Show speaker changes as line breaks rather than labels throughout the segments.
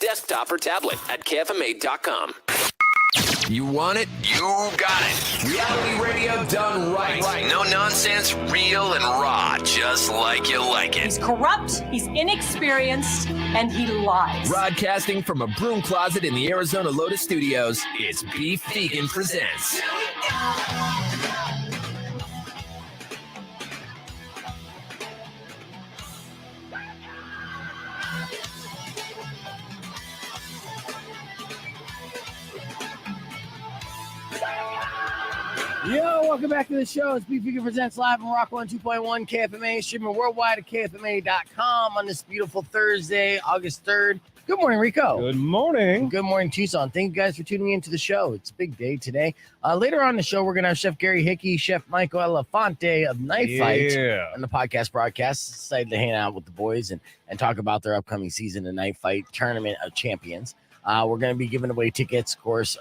desktop or tablet at KFMA.com.
You want it? You got it. Reality radio done right. No nonsense, real and raw, just like you like it.
He's corrupt, he's inexperienced, and he lies.
Broadcasting from a broom closet in the Arizona Lotus Studios, it's Beef Vegan Presents.
Yo, welcome back to the show. It's Beef Vegan Presents live on Rock 102.1 KFMA, streaming worldwide at KFMA.com on this beautiful Thursday, August 3rd. Good morning, Rico.
Good morning.
Good morning, Tucson. Thank you guys for tuning into the show. It's a big day today. Later on the show, we're going to have Chef Gary Hickey, Chef Michael Elefante of Knife Fight on the podcast broadcast. Excited to hang out with the boys and talk about their upcoming season of Knife Fight Tournament of Champions. We're going to be giving away tickets, of course,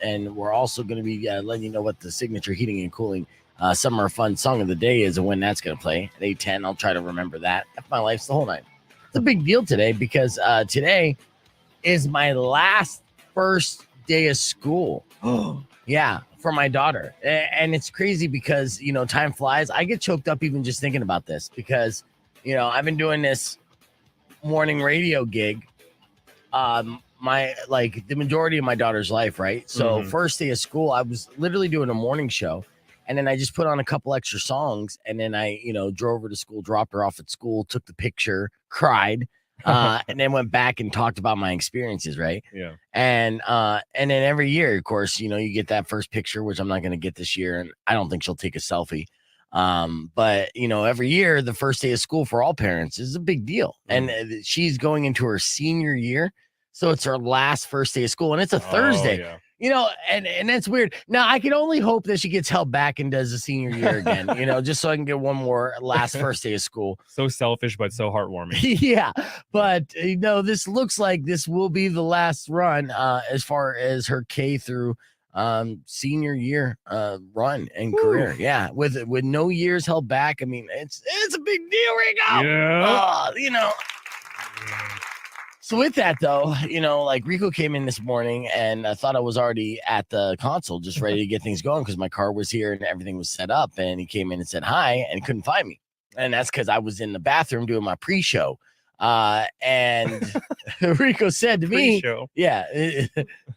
and we're also going to be letting you know what the signature heating and cooling summer fun song of the day is and when that's going to play at 8:10. I'll try to remember that. F my life's the whole night. It's a big deal today because today is my first day of school. Yeah, for my daughter. And it's crazy because, you know, time flies. I get choked up even just thinking about this because, you know, I've been doing this morning radio gig the majority of my daughter's life, right? So first day of school, I was literally doing a morning show, and then I just put on a couple extra songs, and then I, you know, drove her to school, dropped her off at school, took the picture, cried, and then went back and talked about my experiences, right?
Yeah.
And then every year, of course, you know, you get that first picture, which I'm not going to get this year, and I don't think she'll take a selfie. But you know, every year, the first day of school for all parents is a big deal, and she's going into her senior year. So it's her last first day of school, and it's a Thursday, you know, and that's weird. Now, I can only hope that she gets held back and does the senior year again, you know, just so I can get one more last first day of school.
So selfish, but so heartwarming.
Yeah, but, you know, this looks like this will be the last run as far as her K through senior year run and career. Yeah, with no years held back. I mean, it's a big deal, Rico.
Yeah.
You know. So with that, though, you know, like Rico came in this morning and I thought I was already at the console, just ready to get things going because my car was here and everything was set up. And he came in and said hi and couldn't find me. And that's because I was in the bathroom doing my pre-show. And Rico said to me,
Pre-show.
Yeah.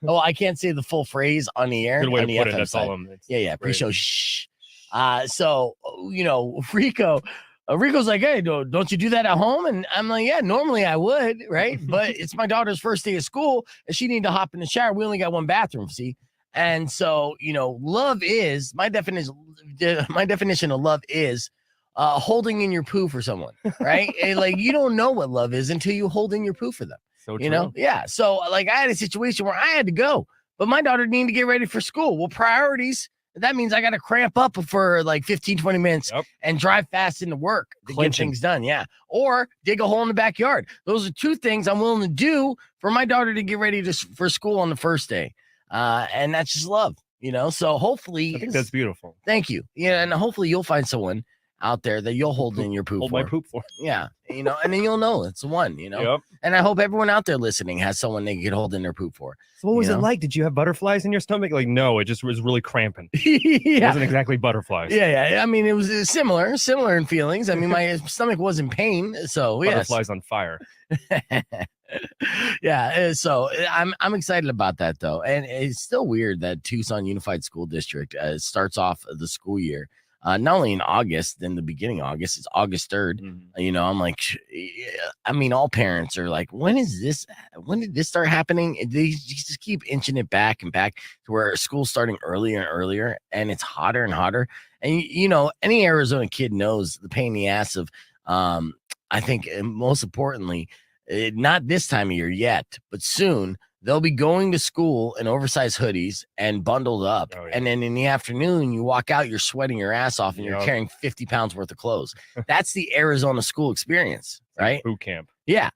Oh, I can't say the full phrase on the air.
Good way
on
to
the
put it.
FM
That's
side.
all I'm.
Yeah. Pre-show. Shh. So, you know, Rico's like, hey, don't you do that at home? And I'm like, yeah, normally I would, right? But it's my daughter's first day of school, and she needed to hop in the shower. We only got one bathroom, see? And so, you know, love is, my definition of love is holding in your poo for someone, right? And, like, you don't know what love is until you hold in your poo for them.
So
you know? Yeah. So, like, I had a situation where I had to go, but my daughter needed to get ready for school. Well, priorities. That means I got to cramp up for like 15, 20 minutes and drive fast into work to get things done. Yeah. Or dig a hole in the backyard. Those are two things I'm willing to do for my daughter to get ready for school on the first day. And that's just love, you know? So hopefully.
I think that's beautiful.
Thank you. Yeah. And hopefully you'll find someone out there that you'll hold in your poop
hold
for.
my poop for.
Yeah. You know, and then you'll know it's the one, you know?
Yep.
And I hope everyone out there listening has someone they can hold in their poop for.
So what was
it
like? Did you have butterflies in your stomach? Like, no, it just was really cramping.
Yeah.
It wasn't exactly butterflies.
Yeah. I mean, it was similar in feelings. I mean, my stomach was in pain. So
Butterflies on fire.
Yeah. So I'm excited about that, though. And it's still weird that Tucson Unified School District starts off the school year. Not only in August, in the beginning of August, it's August 3rd. You know, I'm like, I mean, all parents are like, when did this start happening? They just keep inching it back and back to where school's starting earlier and earlier, and it's hotter and hotter. And, you know, any Arizona kid knows the pain in the ass of, I think, most importantly, not this time of year yet, but soon, they'll be going to school in oversized hoodies and bundled up. Oh, yeah. And then in the afternoon, you walk out, you're sweating your ass off and you're carrying 50 pounds worth of clothes. That's the Arizona school experience, right?
Boot camp.
Yeah.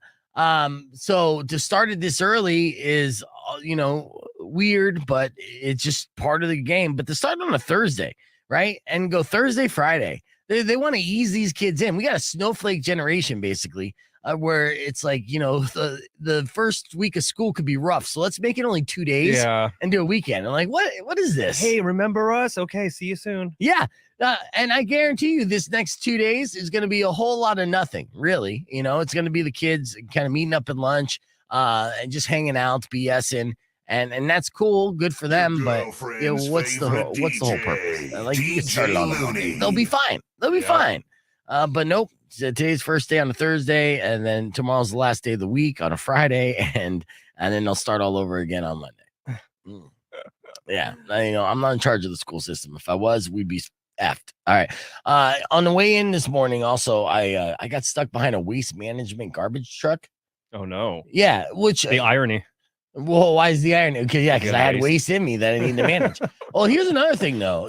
So to start it this early is, you know, weird, but it's just part of the game. But to start on a Thursday, right? And go Thursday, Friday, they want to ease these kids in. We got a snowflake generation, basically. where it's like, the first week of school could be rough. So let's make it only 2 days and do a weekend. I'm like, what is this?
Hey, remember us? Okay, see you soon.
Yeah. And I guarantee you this next 2 days is going to be a whole lot of nothing, really. It's going to be the kids kind of meeting up at lunch and just hanging out, BSing. And that's cool, good for them. But what's the whole purpose? Like you get started on them. They'll be fine. They'll be fine. But nope. Today's first day on a Thursday, and then tomorrow's the last day of the week on a Friday, and then they'll start all over again on Monday. Yeah, I'm not in charge of the school system. If I was, we'd be effed. All right. On the way in this morning, also, I got stuck behind a waste management garbage truck.
Oh no.
Yeah, which
the irony.
Well, why is the irony? Okay, yeah, because I had waste in me that I need to manage. Well, here's another thing, though.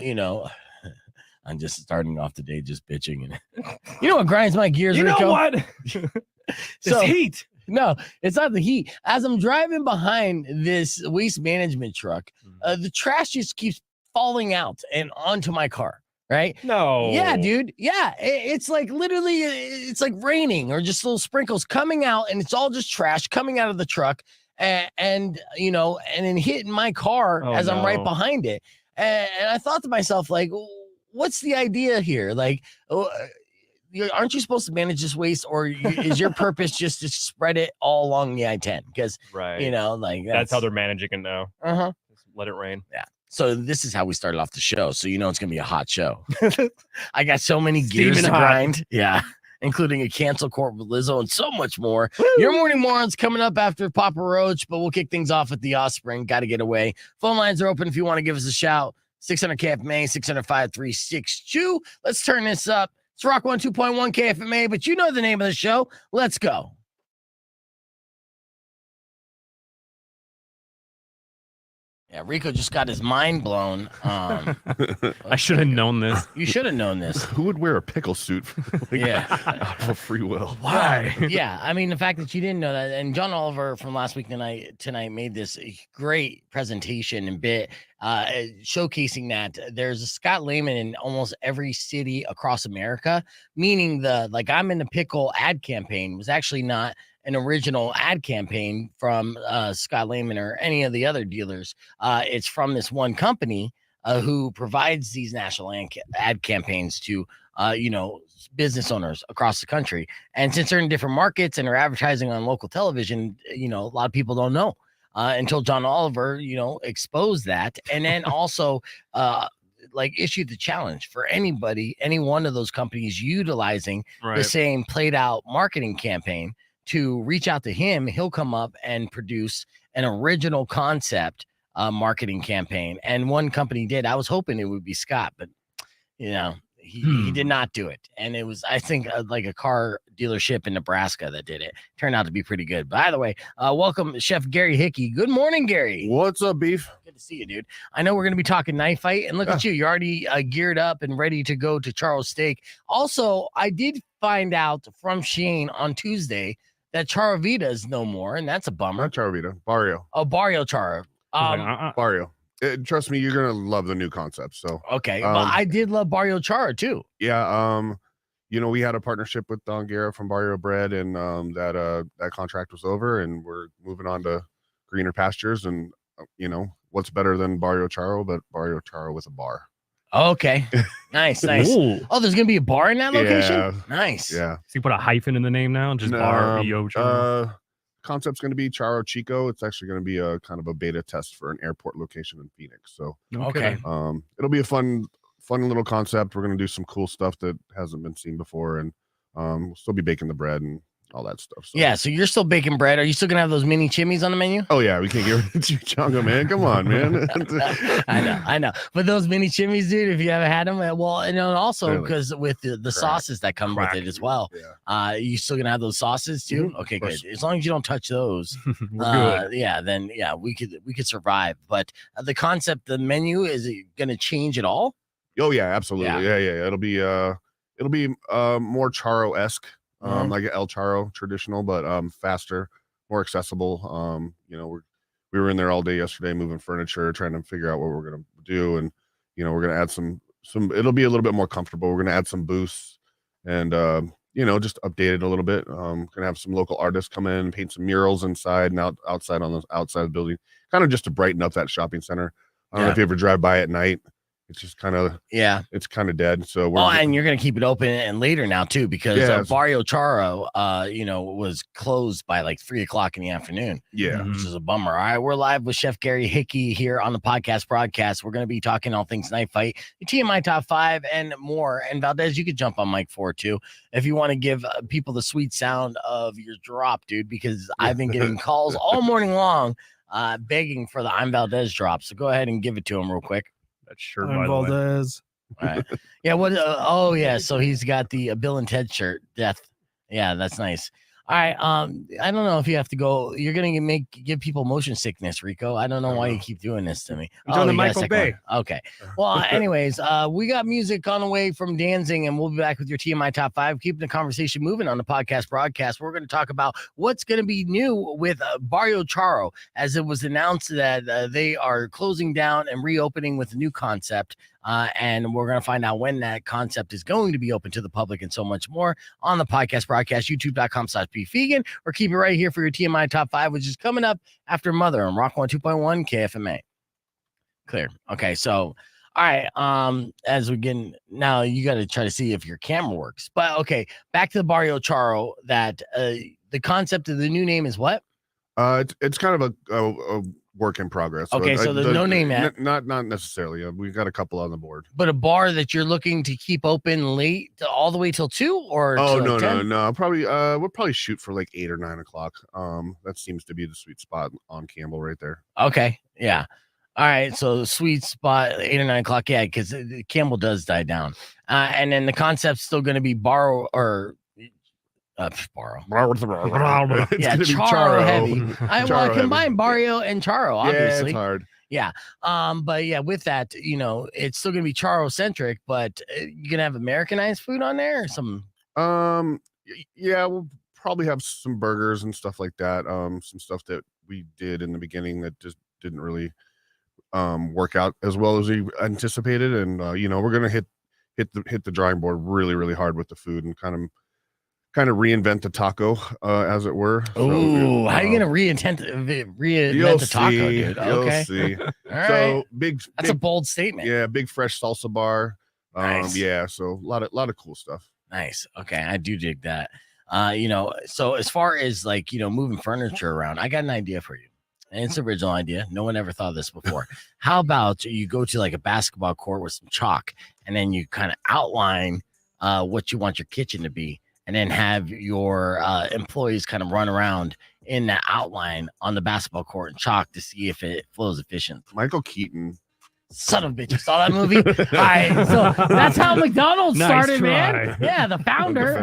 I'm just starting off the day just bitching, and what grinds my gears?
You know
Rico?
what? This heat.
No, it's not the heat. As I'm driving behind this waste management truck, the trash just keeps falling out and onto my car. Right?
No.
Yeah, dude. Yeah. It's like literally, it's like raining or just little sprinkles coming out, and it's all just trash coming out of the truck and then hitting my car as I'm right behind it. And I thought to myself, like, what's the idea here? Like, aren't you supposed to manage this waste, or is your purpose just to spread it all along the I-10? Because, like
that's how they're managing it now. Just let it rain.
Yeah. So this is how we started off the show. So it's going to be a hot show. I got so many gears to grind. Yeah. Including a cancel court with Lizzo and so much more. Woo! Your morning morons coming up after Papa Roach, but we'll kick things off at the Offspring. Got to get away. Phone lines are open if you want to give us a shout. 600 KFMA, 600-5362. Let's turn this up. It's Rock 102.1 KFMA, but you know the name of the show. Let's go. Yeah, Rico just got his mind blown.
I should have known this.
You should have known this.
Who would wear a pickle suit? Out of free will.
Why? Yeah, I mean, the fact that you didn't know that. And John Oliver from last week tonight made this great presentation and bit showcasing that there's a Scott Lehman in almost every city across America, meaning I'm in the Pickle ad campaign was actually not an original ad campaign from Scott Lehman or any of the other dealers. It's from this one company who provides these national ad campaigns to, business owners across the country. And since they're in different markets and are advertising on local television, a lot of people don't know until John Oliver, exposed that. And then also issued the challenge for any one of those companies utilizing the same played out marketing campaign to reach out to him. He'll come up and produce an original concept marketing campaign. And one company did. I was hoping it would be Scott, but he did not do it. And it was, I think, like a car dealership in Nebraska that did it. Turned out to be pretty good. By the way, welcome Chef Gary Hickey. Good morning, Gary.
What's up, Beef?
Good to see you, dude. I know we're going to be talking knife fight, and look at you. You're already geared up and ready to go to Charles Steak. Also, I did find out from Shane on Tuesday that Charo Vita is no more, and that's a bummer.
Not Charo Vita, Barrio.
Oh, Barrio Charo.
Barrio. Trust me, you're gonna love the new concept. So
okay, but I did love Barrio Charo too.
Yeah. We had a partnership with Don Guerra from Barrio Bread, and that contract was over, and we're moving on to greener pastures. And what's better than Barrio Charo, but Barrio Charo with a bar.
Okay, nice.
Ooh.
Oh, there's gonna be a bar in that location.
Yeah.
Nice.
Yeah.
So you put a hyphen in the name now, just Bar Charo.
Concept's going to be Charo Chico. It's actually going to be a kind of a beta test for an airport location in Phoenix. So
okay.
It'll be a fun little concept. We're going to do some cool stuff that hasn't been seen before, and we'll still be baking the bread and all that stuff. So.
Yeah, so you're still baking bread. Are you still gonna have those mini chimneys on the menu?
Oh yeah, we can't get rid of chimichanga, man. Come on, man.
I know. But those mini chimneys, dude, if you haven't had them, well, and also because with the sauces that come with it as well. Yeah. You still gonna have those sauces too? Mm-hmm. Okay, good. As long as you don't touch those, good. Then we could survive. But the concept, the menu, is it gonna change at all?
Oh yeah, absolutely. Yeah. It'll be more Charo-esque. Like El Charo traditional, but faster, more accessible. We were in there all day yesterday moving furniture, trying to figure out what we're gonna do, and we're gonna add some. It'll be a little bit more comfortable. We're gonna add some boosts, and just update it a little bit. Gonna have some local artists come in and paint some murals inside and outside on the outside of the building, kind of just to brighten up that shopping center. I don't know if you ever drive by at night. It's just kind of it's kind of dead. So
and you're gonna keep it open and later now too, because Barrio Charo, was closed by like 3:00 in the afternoon.
Yeah,
which is a bummer. All right, we're live with Chef Gary Hickey here on the podcast broadcast. We're gonna be talking all things Night Fight, the TMI top 5, and more. And Valdez, you could jump on mic 4 too if you want to give people the sweet sound of your drop, dude. Because I've been getting calls all morning long, begging for the I'm Valdez drop. So go ahead and give it to him real quick.
Shirt,
I'm Valdez.
All right. Yeah. What? Oh, yeah. So he's got the Bill and Ted shirt. Death. Yeah, that's nice. All right. I don't know if you have to go. You're gonna give people motion sickness, Rico. I don't know why you keep doing this to me.
I'm doing the Michael Bay.
Okay. Well, anyways, we got music on the way from Danzig, and we'll be back with your TMI top 5, keeping the conversation moving on the podcast broadcast. We're going to talk about what's going to be new with Barrio Charo, as it was announced that they are closing down and reopening with a new concept. And we're going to find out when that concept is going to be open to the public and so much more on the podcast broadcast, youtube.com/beefvegan, or keep it right here for your TMI top 5, which is coming up after Mother on Rock 102.1 KFMA. Clear. Okay. So, all right. As we get now, you got to try to see if your camera works, but okay. Back to the Barrio Charo, that, the concept of the new name is what?
It's kind of a work in progress.
Okay, so there's no name yet.
Not necessarily. We've got a couple on the board.
But a bar that you're looking to keep open late, all the way till 2, or
no. Probably we'll probably shoot for like 8 or 9 o'clock. That seems to be the sweet spot on Campbell right there.
Okay, yeah. All right, so the sweet spot 8 or 9 o'clock, yeah, because Campbell does die down. And then the concept's still going to be borrow. Yeah, Charo heavy. I combine Barrio and Charo, obviously.
Yeah, it's hard.
Yeah. But yeah, with that, it's still gonna be Charo centric, but you gonna have Americanized food on there or some?
Yeah, we'll probably have some burgers and stuff like that. Some stuff that we did in the beginning that just didn't really work out as well as we anticipated, and we're gonna hit the drawing board really, really hard with the food and kind of reinvent the taco, as it were.
Oh, how are you gonna reinvent the taco, dude? Okay,
you'll see.
All right.
So big.
That's a bold statement.
Yeah, big fresh salsa bar.
Nice.
Yeah, so a lot of cool stuff.
Nice. Okay, I do dig that. So as far as moving furniture around, I got an idea for you. And it's an original idea. No one ever thought of this before. How about you go to like a basketball court with some chalk, and then you kind of outline what you want your kitchen to be, and then have your employees kind of run around in that outline on the basketball court and chalk to see if it flows efficient.
Michael Keaton.
Son of a bitch, you saw that movie? All right, so that's how McDonald's started, man. Yeah, the founder.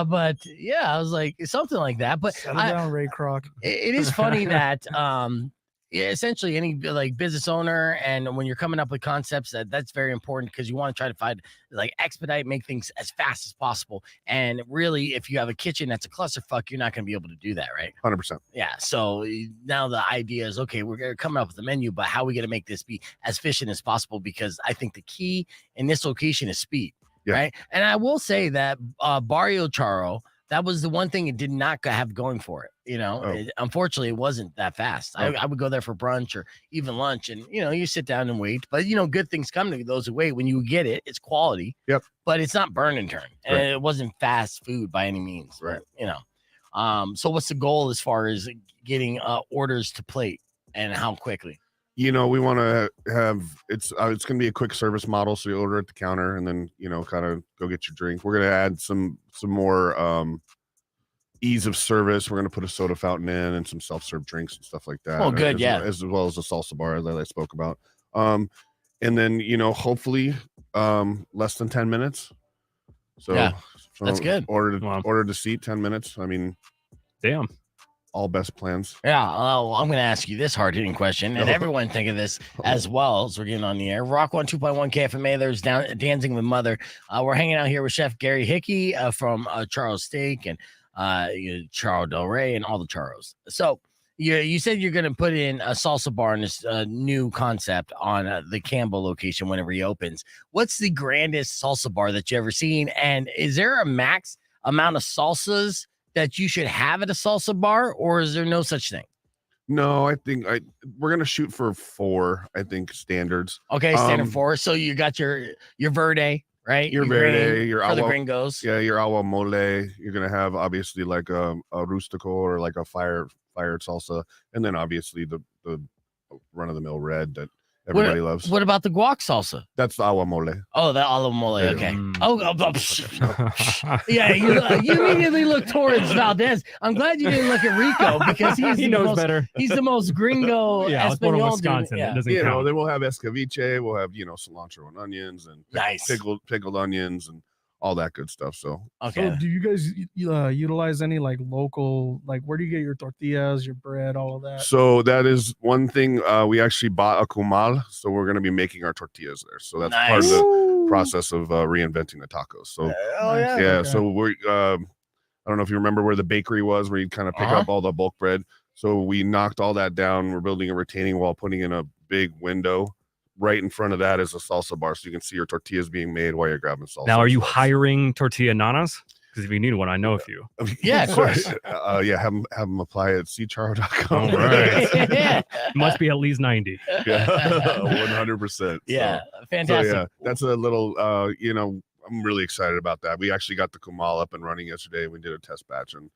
But yeah, I was like, something like that. But
Settle down, Ray Kroc.
It is funny that essentially any business owner, and when you're coming up with concepts, that's very important, because you want to try to find expedite, make things as fast as possible. And really, if you have a kitchen that's a clusterfuck, you're not going to be able to do that, right?
100%.
Yeah. So now the idea is, okay, we're coming up with a menu, but how are we going to make this be as efficient as possible? Because I think the key in this location is speed, right? And I will say that Barrio Charo, that was the one thing it did not have going for it. Unfortunately, it wasn't that fast. I would go there for brunch or even lunch, and you sit down and wait. But good things come to those who wait. When you get it, it's quality.
Yep.
But it's not burn and turn, and it wasn't fast food by any means.
Right.
But, so what's the goal as far as getting orders to plate, and how quickly?
We want to have it's going to be a quick service model. So you order at the counter, and then kind of go get your drink. We're going to add some more ease of service. We're going to put a soda fountain in and some self-serve drinks and stuff like that.
Oh, good.
As well as a salsa bar that I spoke about. And then hopefully less than 10 minutes. So
yeah, that's good.
Order to seat 10 minutes. I mean,
damn.
All best plans.
Yeah. I'm going to ask you this hard-hitting question, and everyone think of this as well as we're getting on the air. Rock 102.1 KFMA. There's Dancing with Mother. We're hanging out here with Chef Gary Hickey from Charles Steak and Charo Del Rey and all the Charos. So you said you're going to put in a salsa bar in this new concept on the Campbell location when it reopens. What's the grandest salsa bar that you ever seen? And is there a max amount of salsas that you should have at a salsa bar, or is there no such thing?
No, I think we're gonna shoot for 4. I think standards.
Okay, standard 4. So you got your verde, right?
Your
green
verde, your
for the
agua,
gringos.
yeah, your agua mole. You're gonna have obviously like a rustico or like a fired salsa, and then obviously the run of the mill red that everybody loves.
What about the guac salsa?
That's the agua mole.
Oh, the agua mole.
Yeah.
Okay. Yeah, you immediately look towards Valdez. I'm glad you didn't look at Rico because
he knows better.
He's the most gringo.
Yeah, I was born in
Espanol
Wisconsin.
dude. Yeah.
It doesn't
You know,
count.
then we'll have escaviche. We'll have cilantro and onions and
Nice.
pickled onions and all that good stuff. So
Okay.
So do you guys utilize any like local, like where do you get your tortillas, your bread, all of that?
So that is one thing. We actually bought a comal, so we're going to be making our tortillas there. So that's part of the process of reinventing the tacos. So
yeah.
yeah,
Okay.
so we're I don't know if you remember where the bakery was, where you kind of pick up all the bulk bread. So we knocked all that down. We're building a retaining wall, putting in a big window. Right in front of that is a salsa bar, so you can see your tortillas being made while you're grabbing salsa.
Now, are you hiring tortilla nanas? Because if you need one, I know a few.
Yeah, of course.
Yeah, have them apply at ccharo.com.
All right.
Yeah.
Must be at least 90.
Yeah, 100%.
Yeah,
So
fantastic.
yeah, that's a little. I'm really excited about that. We actually got the Kumal up and running yesterday. We did a test batch, and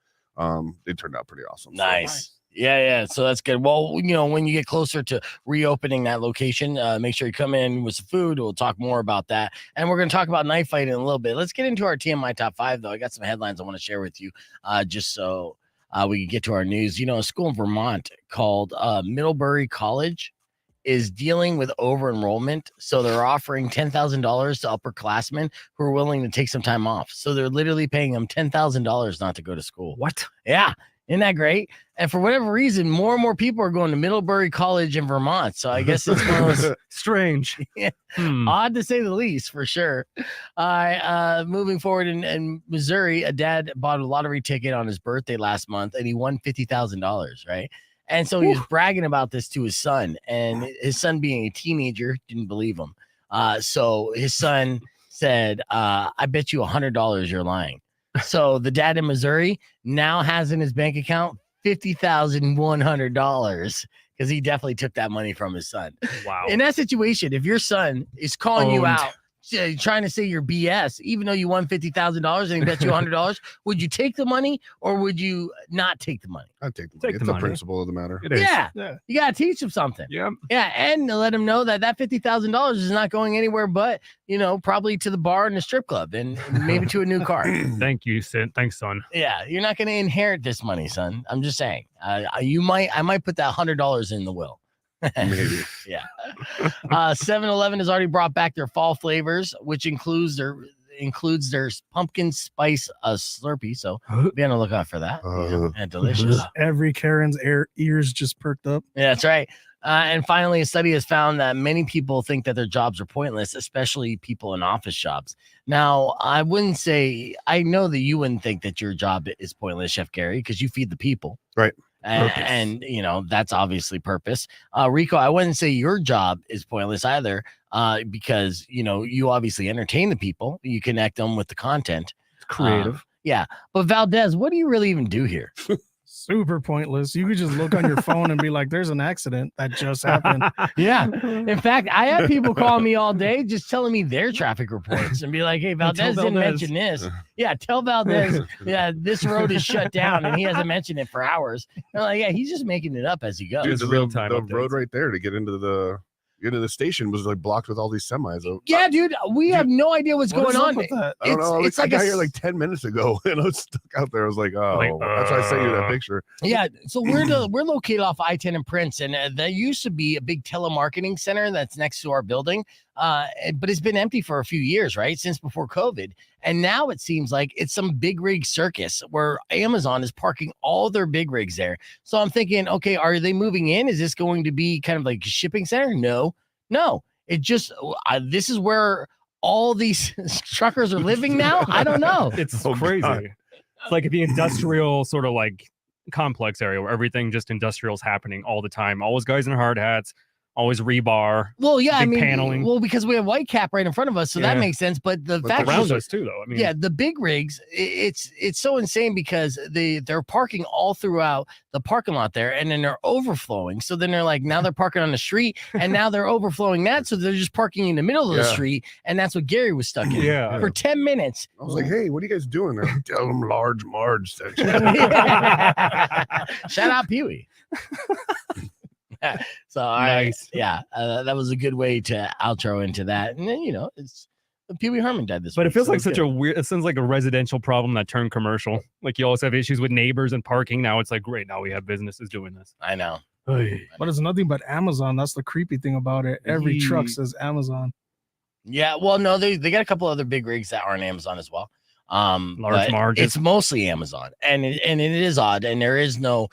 they turned out pretty awesome. So,
Nice. Yeah. So that's good. Well, when you get closer to reopening that location, make sure you come in with some food. We'll talk more about that. And we're going to talk about knife fighting in a little bit. Let's get into our TMI top 5, though. I got some headlines I want to share with you just so we can get to our news. A school in Vermont called Middlebury College is dealing with over enrollment. So they're offering $10,000 to upperclassmen who are willing to take some time off. So they're literally paying them $10,000 not to go to school.
What?
Yeah. Isn't that great? And for whatever reason, more and more people are going to Middlebury College in Vermont. So I guess it's one of those
Strange.
Yeah. Odd to say the least, for sure. Moving forward in Missouri, a dad bought a lottery ticket on his birthday last month and he won $50,000, right? And so he was bragging about this to his son, and his son, being a teenager, didn't believe him. So his son said, I bet you $100 you're lying. So the dad in Missouri now has in his bank account $50,100 because he definitely took that money from his son.
Wow.
In that situation, if your son is calling you
Owned.
out, trying to say you're BS, even though you won $50,000 and he bet you $100, would you take the money or would you not take the money?
I'd take the
Take
money.
the
It's the
money.
principle of the matter.
It is.
Yeah,
Yeah.
you gotta teach him something.
Yep.
Yeah, and to let him know that $50,000 is not going anywhere but probably to the bar and the strip club and maybe to a new car.
Thank you, son. Thanks, son.
Yeah, you're not going to inherit this money, son. I'm just saying. I might put that $100 in the will.
Maybe.
Yeah. 7-Eleven has already brought back their fall flavors, which includes their pumpkin spice Slurpee. So be on the lookout for that. And delicious.
Every Karen's ears just perked up.
Yeah, that's right. And finally, a study has found that many people think that their jobs are pointless, especially people in office jobs. Now, I wouldn't say, I know that you wouldn't think that your job is pointless, Chef Gary, because you feed the people.
Right.
And that's obviously purpose. Rico, I wouldn't say your job is pointless either, because you obviously entertain the people, you connect them with the content.
It's creative.
Yeah, but Valdez, what do you really even do here?
Super pointless. You could just look on your phone and be like, there's an accident that just happened.
Yeah. In fact, I have people calling me all day just telling me their traffic reports and be like, hey, Valdez didn't mention this. Yeah, tell Valdez, this road is shut down and he hasn't mentioned it for hours. They're like, yeah, he's just making it up as he goes.
Dude,
It's
the
real-time
the
updates.
road right there to get into the station was like blocked with all these semis.
Yeah, dude, we have no idea what's
What
going
is up
on.
with that?
I don't know.
It's
I
like
got
a
here like 10 minutes ago and I was stuck out there. I was like, oh,
Like,
that's why I sent you that picture.
Yeah, so we're located off I-10 and Prince, and there used to be a big telemarketing center that's next to our building, but it's been empty for a few years, right, since before COVID, and now it seems like it's some big rig circus where Amazon is parking all their big rigs there. So I'm thinking, okay, are they moving in? Is this going to be kind of like a shipping center? No. It just this is where all these truckers are living now. I don't know.
It's
Oh,
crazy.
God.
It's like the industrial sort of like complex area where everything just industrial is happening all the time. All those guys in hard hats, always rebar.
Well, yeah, I
big
mean,
paneling.
well, because we have white cap right in front of us, so that
Yeah.
makes sense. But the fact
Around
is,
us too, though. I mean,
yeah, the big rigs, it's so insane because they're parking all throughout the parking lot there, and then they're overflowing. So then they're like, now they're parking on the street, and now they're overflowing that, so they're just parking in the middle of the
Yeah.
street, and that's what Gary was stuck in
Yeah.
for 10 minutes.
I was like, hey, what are you guys doing there? Tell them Large Marge sent you.
Shout out Pee-wee. So
Nice.
that was a good way to outro into that. And then it's Pee-wee Herman died this
But it
week,
feels
so
like
it's
such
good.
a weird. It sounds like a residential problem that turned commercial. Like you always have issues with neighbors and parking. Now it's like great. Now we have businesses doing this.
I know.
But it's nothing but Amazon. That's the creepy thing about it. Every truck says Amazon.
Yeah, well, no, they got a couple other big rigs that are on Amazon as well.
Large
But
margins.
it's mostly Amazon, and it is odd, and there's no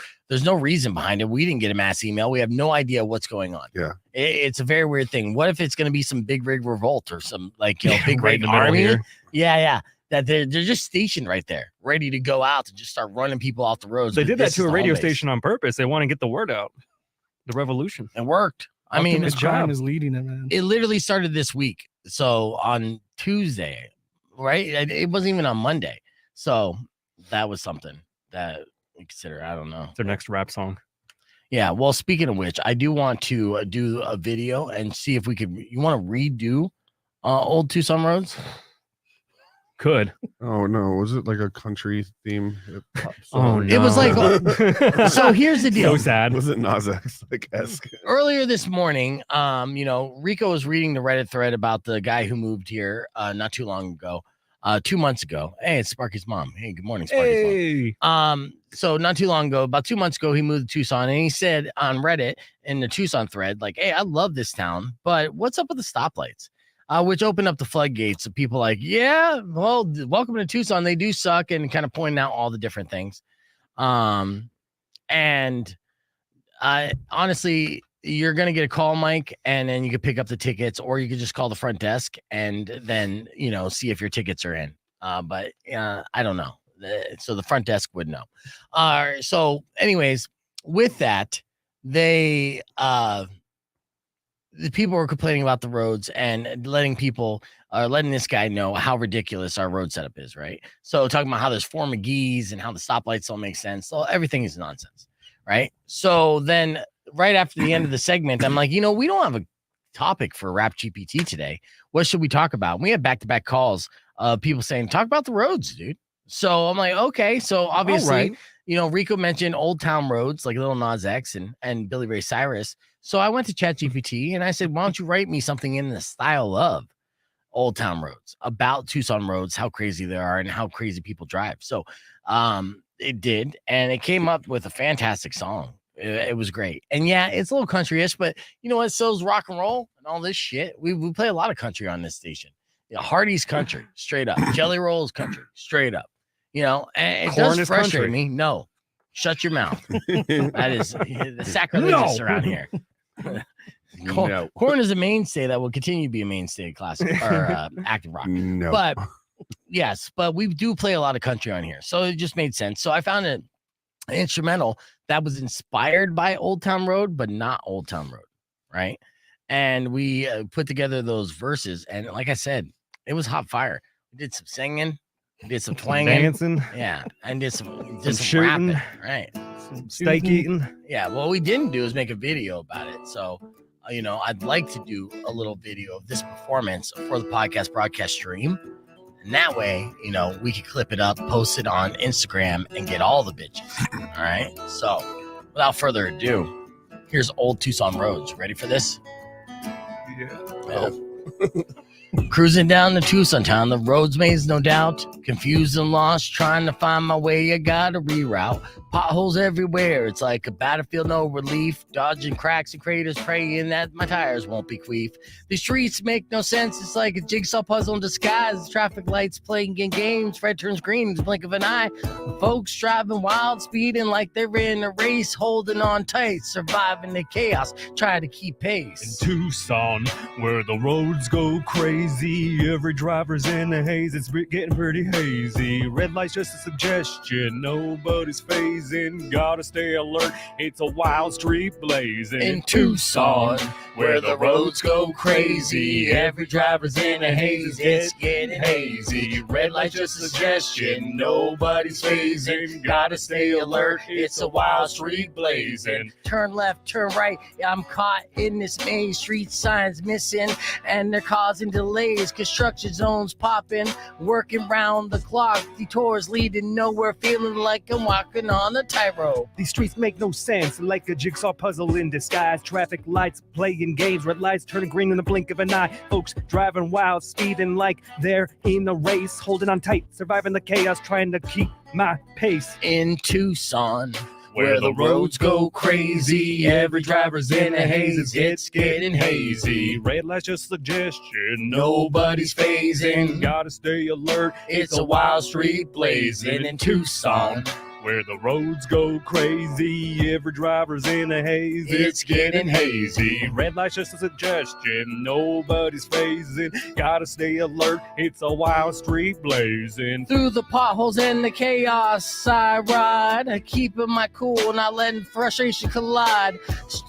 reason behind it. We didn't get a mass email. We have no idea what's going on.
Yeah.
It's a very weird thing. What if it's going to be some big rig revolt or some big
right
rig
in the middle
army?
here.
Yeah. That they're just stationed right there, ready to go out and just start running people off the roads.
They
but
did that
this
to
is
a
the
radio
home base.
station on purpose. They want to get the word out. The revolution.
It worked. I mean,
Optimus
good job.
Prime is leading it, man.
it literally started this week. So on Tuesday, right? It wasn't even on Monday. So that was something that we consider. I don't know.
It's their next rap song.
Yeah. Well, speaking of which, I do want to do a video and see if we could. You want to redo old Tucson Roads?
Could.
Oh no, was it like a country theme? Hip-hop
Oh,
song?
no.
It was like. So here's the deal.
So sad.
Was it Nas X like esque?
Earlier this morning, Rico was reading the Reddit thread about the guy who moved here not too long ago, 2 months ago. Hey, it's Sparky's mom. Hey, good morning, Sparky's mom.
Hey.
So not too long ago, about 2 months ago, he moved to Tucson, and he said on Reddit in the Tucson thread, like, hey, I love this town, but what's up with the stoplights? Which opened up the floodgates of people like, yeah, well, welcome to Tucson. They do suck, and kind of pointing out all the different things. And honestly, you're going to get a call, Mike, and then you could pick up the tickets, or you could just call the front desk and then, see if your tickets are in. But I don't know. So the front desk would know. So anyways, with that, the people were complaining about the roads and letting this guy know how ridiculous our road setup is, right? So talking about how there's 4 McGee's and how the stoplights don't make sense. So everything is nonsense, right? So then right after the end of the segment, I'm like, we don't have a topic for Rap GPT today. What should we talk about? We had back-to-back calls of people saying, talk about the roads, dude. So I'm like, okay. So obviously, Rico mentioned Old Town Roads, like Lil Nas X and Billy Ray Cyrus. So I went to ChatGPT and I said, why don't you write me something in the style of Old Town Roads, about Tucson roads, how crazy they are and how crazy people drive. So it did. And it came up with a fantastic song. It was great. And yeah, it's a little country-ish, but you know what? So is rock and roll and all this shit. We play a lot of country on this station. Hardy's country, straight up. Jelly Roll's country, straight up. And it
Corn
does
is
frustrate
country.
me. No, shut your mouth. That is the sacrilegious around here.
No.
Corn is a mainstay that will continue to be a mainstay classic or active rock.
No.
But yes, but we do play a lot of country on here. So it just made sense. So I found an instrumental that was inspired by Old Town Road, but not Old Town Road. Right. And we put together those verses. And like I said, it was hot fire. We did some singing, we did some twanging.
Dancing.
Yeah. And did some
shooting.
rapping. Right.
Steak eating.
Yeah, what we didn't do is make a video about it. So, I'd like to do a little video of this performance for the podcast broadcast stream. And that way, we could clip it up, post it on Instagram, and get all the bitches. All right. So, without further ado, here's Old Tucson Roads. Ready for this?
Yeah.
Oh. Cruising down to Tucson town, the roads maze, no doubt. Confused and lost, trying to find my way. I gotta reroute. Potholes everywhere, it's like a battlefield, no relief. Dodging cracks and craters, praying that my tires won't be queef. The streets make no sense, it's like a jigsaw puzzle in disguise. Traffic lights playing in games, red turns green in the blink of an eye. Folks driving wild, speeding like they're in a race, holding on tight, surviving the chaos, trying to keep pace.
In Tucson, where the roads go crazy. crazy. Every driver's in the haze. It's getting pretty hazy. Red light's just a suggestion. Nobody's phasing. Gotta stay alert. It's a wild street blazing.
In Tucson, where the roads go crazy. Every driver's in a haze. It's getting hazy. Red light just a suggestion. Nobody's phasing. Gotta stay alert. It's a wild street blazing. Turn left, turn right. I'm caught in this maze. Street signs missing, and they're causing delays. Construction zones popping, working round the clock. Detours leading nowhere. Feeling like I'm walking on a tightrope.
These streets make no sense, like a jigsaw puzzle in disguise. Traffic lights playing games, red lights turning green in the blink of an eye. Folks driving wild, speeding like they're in a race, holding on tight, surviving the chaos, trying to keep my pace.
In Tucson, where the roads go crazy, every driver's in a haze. It's getting hazy.
Red light's just suggestion.
Nobody's phasing.
Gotta stay alert.
It's a wild street blazing in Tucson,
where the roads go crazy. Every driver's in a haze.
It's getting hazy.
Red light's just a suggestion. Nobody's phasing. Gotta stay alert. It's a wild street blazing.
Through the potholes and the chaos, I ride, keeping my cool, not letting frustration collide.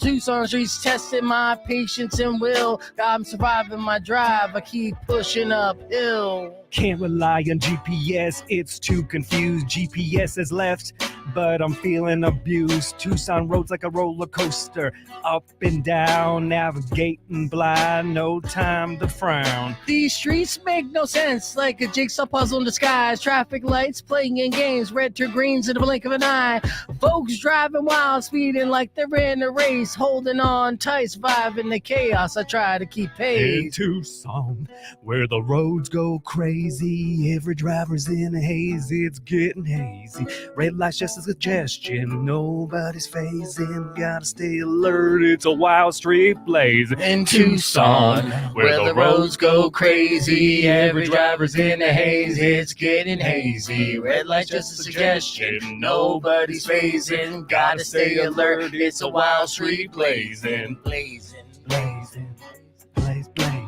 Tucson streets testing my patience and will. I'm surviving my drive. I keep pushing uphill.
Can't rely on GPS, it's too confused. GPS has left, but I'm feeling abused. Tucson roads like a roller coaster, up and down, navigating blind, no time to frown.
These streets make no sense, like a jigsaw puzzle in disguise. Traffic lights playing in games, red to greens in the blink of an eye. Folks driving wild, speeding like they're in a race, holding on tight, surviving the chaos. I try to keep
In
pace.
Tucson, where the roads go crazy, every driver's in a haze, it's getting hazy. Red light's just a suggestion, nobody's phasing. Gotta stay alert, it's a wild street blazing.
In Tucson, where the roads go crazy, every driver's in a haze. It's getting hazy. Red light's just a suggestion. Nobody's phasing. Gotta stay alert. It's a wild street blazing. Blazing.
Blazing, blaze, blazing.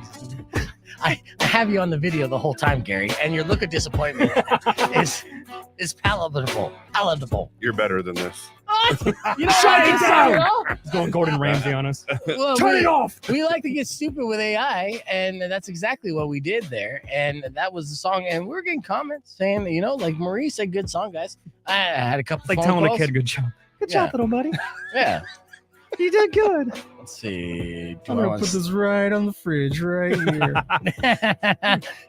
I have you on the video the whole time, Gary, and your look of disappointment is palatable. Palatable.
You're better than this.
You know
Shut it down!
Well,
He's going Gordon Ramsay on us.
Turn
it off!
We like to get stupid with AI, and that's exactly what we did there. And that was the song. And we're getting comments saying, you know, like Marie said, good song, guys. I had a couple
It's like
phone
telling
calls.
a kid, good job. Good
Yeah.
job, little buddy.
Yeah.
You did good.
Let's see.
I'm gonna put this right on the fridge right here.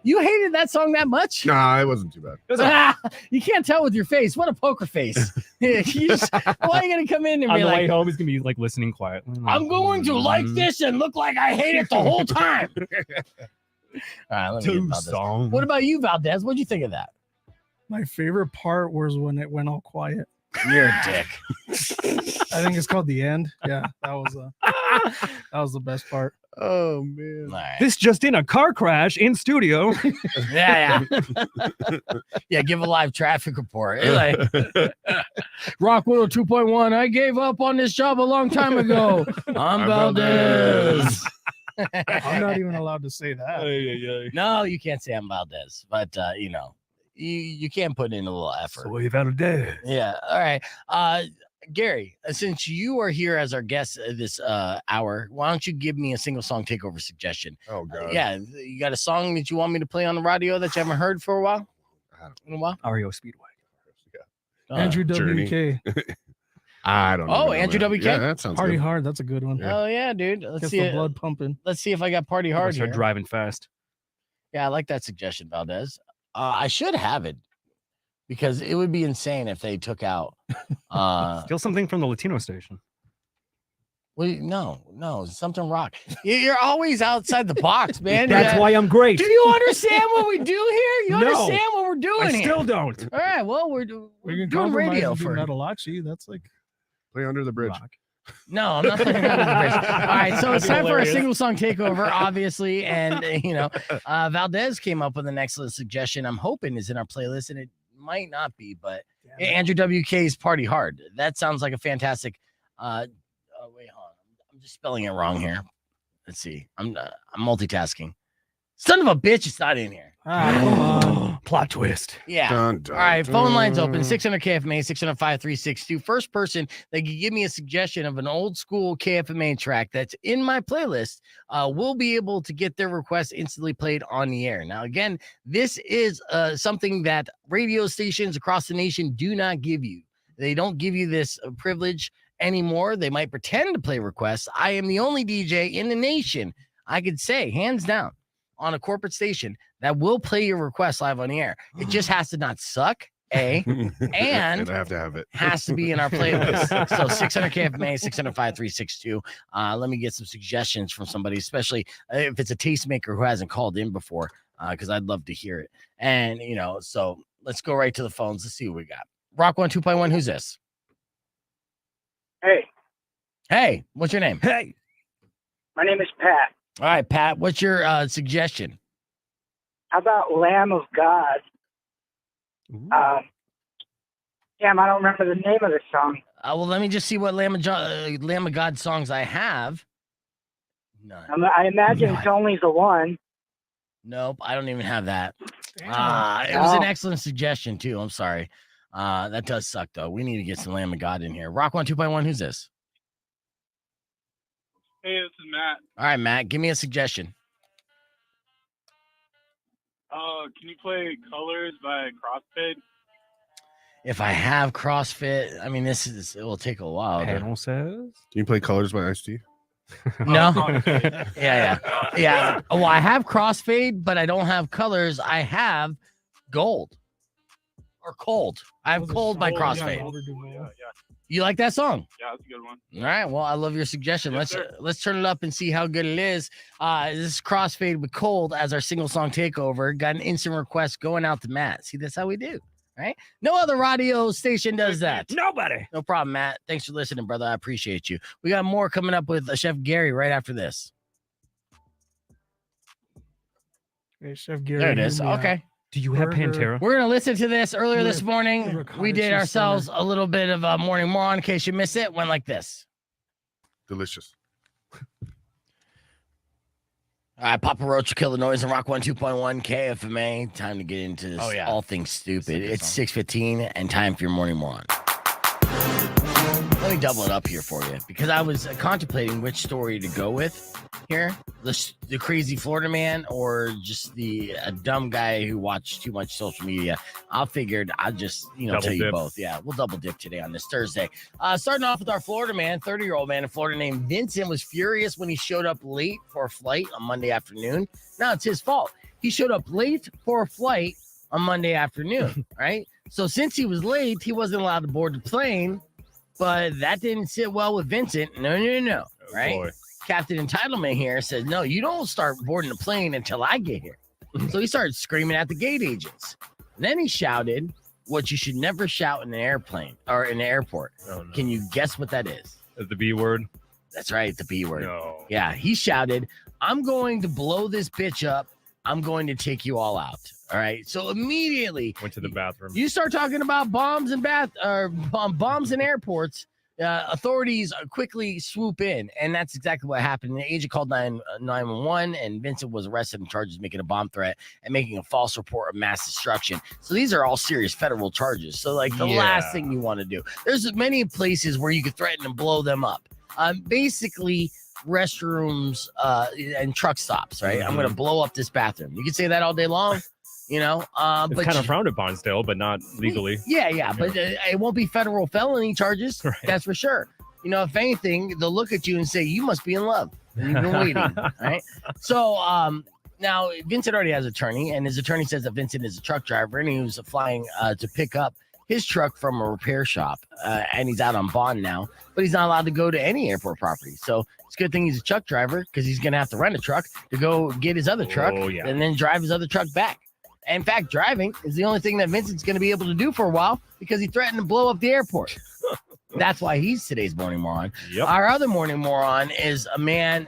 You hated that song that much?
Nah, it wasn't too bad.
You can't tell with your face. What a poker face. Why are you going to come in and
On
be
the way
like,
home, he's gonna be like listening quietly.
I'm going to like this and look like I hate it the whole time? All right, let me get Valdez.
Tucson.
What about you, Valdez? What'd you think of that?
My favorite part was when it went all quiet.
You're a dick.
I think it's called The End. Yeah, that was the best part.
Oh man.
All right.
This just in, a car crash in studio.
Yeah. Yeah, give a live traffic report. It's like, Rock 102.1, I gave up on this job a long time ago. I'm Valdez.
I'm not even allowed to say that.
No, you can't say I'm Valdez, but you know, you can put in a little effort.
So you've had a day.
Yeah. All right. Gary, since you are here as our guest this hour, why don't you give me a single song takeover suggestion?
Oh god.
Yeah, you got a song that you want me to play on the radio that you haven't heard for a while? In a while?
REO Speedway.
Andrew
Journey.
WK.
I don't know.
Oh, Andrew WK?
Yeah, that sounds
Party
good.
Hard. That's a good one.
Oh yeah, dude. Let's
Gets
see
the
it.
blood pumping.
Let's see if I got Party Hard
Start
here.
driving fast.
Yeah, I like that suggestion, Valdez. I should have it because it would be insane if they took out.
Steal something from the Latino station.
Well, no, something rock. You're always outside the box, man.
That's why I'm great.
Do you understand what we do here? You
No.
understand what we're doing
I
here?
still don't.
All right, well, we're
We
doing
can compromise
radio
and do
for.
Metalachi. That's like
Play Under the Bridge.
rock.
No, I'm not playing under the bridge. All right, so it's time for a
Hilarious.
single song takeover, obviously, and you know, Valdez came up with an excellent suggestion. I'm hoping is in our playlist, and it might not be, but Andrew WK's "Party Hard." That sounds like a fantastic. Wait, hold on, I'm just spelling it wrong here. Let's see. I'm multitasking. Son of a bitch, it's not in here.
Come on.
Plot twist.
Yeah.
Dun, dun,
All right, phone lines
dun.
open 600 KFMA 605-362. First person that can give me a suggestion of an old school KFMA track that's in my playlist will be able to get their request instantly played on the air. Now, again, this is something that radio stations across the nation do not give you. They don't give you this privilege anymore. They might pretend to play requests. I am the only DJ in the nation, I could say, hands down, on a corporate station that will play your request live on the air. It just has to not suck, A, and
I have to have it.
has to be in our playlist. So 600 KFMA, 605-362. Let me get some suggestions from somebody, especially if it's a tastemaker who hasn't called in before, because I'd love to hear it. And, so let's go right to the phones. Let's see what we got. Rock 1, 2.1, who's this?
Hey,
Hey, what's your name?
Hey.
my name is Pat.
All right, Pat, what's your suggestion?
How about Lamb of God? Damn, I don't remember the name of the song.
Well, let me just see what Lamb of God songs I have. None.
I imagine
None.
it's only the one.
Nope, I don't even have that. It was
Oh.
an excellent suggestion, too. I'm sorry. That does suck, though. We need to get some Lamb of God in here. Rock 1, 2.1, who's this?
Hey, this is Matt.
All right, Matt, give me a suggestion.
Can you play Colors by CrossFade?
If I have CrossFit, I mean, it will take a while.
Panel says.
Can you play Colors by Ice-T?
No. Yeah. Well, I have Crossfade, but I don't have Colors. I have Gold or Cold. I have Cold by Crossfade. You like that song?
Yeah, that's a good one.
All right. Well, I love your suggestion.
Yes, sir.
Let's turn it up and see how good it is. This is Crossfade with Cold as our single song takeover. Got an instant request going out to Matt. See, that's how we do. Right? No other radio station does that.
Nobody.
No problem, Matt. Thanks for listening, brother. I appreciate you. We got more coming up with Chef Gary right after this.
Hey, Chef Gary.
There it is.
hear me out.
Okay.
Do you have
Burger.
Pantera?
We're going to listen to this earlier
We're
this
at
morning.
Ricotta
We did
Cheese
ourselves
Center.
a little bit of a morning moron. In case you miss it, went like this.
Delicious.
All right, Papa Roach will kill the noise and Rock 102.1 KFMA. Time to get into this all things stupid. It's 6:15 and time for your morning moron. Let me double it up here for you because I was contemplating which story to go with here. The crazy Florida man or just the dumb guy who watched too much social media. I figured I'd just,
Double
tell you
dip.
both. Yeah, we'll double dip today on this Thursday. Starting off with our Florida man, 30-year-old man in Florida named Vincent was furious when he showed up late for a flight on Monday afternoon. Now it's his fault. He showed up late for a flight on Monday afternoon, right? So since he was late, he wasn't allowed to board the plane, but that didn't sit well with Vincent. No, right?
Boy.
Captain Entitlement here says, no, you don't start boarding the plane until I get here. So he started screaming at the gate agents. And then he shouted what you should never shout in an airplane or in an airport.
Oh, no.
Can you guess what that is?
The B word?
That's right, the B word.
No.
Yeah, he shouted, I'm going to blow this bitch up. I'm going to take you all out. All right. So immediately
Went to the bathroom.
you start talking about bombs and bombs in airports. Authorities quickly swoop in, and that's exactly what happened. The agent called 911, and Vincent was arrested and charged with making a bomb threat and making a false report of mass destruction. So these are all serious federal charges. So like the last thing you want to do. There's many places where you could threaten to blow them up. Basically restrooms and truck stops. Right. I'm going to blow up this bathroom. You can say that all day long.
It's
But
kind of frowned upon still, but not legally.
Yeah, but it won't be federal felony charges.
Right.
That's for sure. If anything, they'll look at you and say, you must be in love. You've been waiting, right? So now Vincent already has an attorney, and his attorney says that Vincent is a truck driver, and he was flying to pick up his truck from a repair shop, and he's out on bond now, but he's not allowed to go to any airport property. So it's a good thing he's a truck driver because he's going to have to rent a truck to go get his other truck and then drive his other truck back. In fact, driving is the only thing that Vincent's going to be able to do for a while because he threatened to blow up the airport. That's why he's today's morning moron.
Yep.
Our other morning moron is a man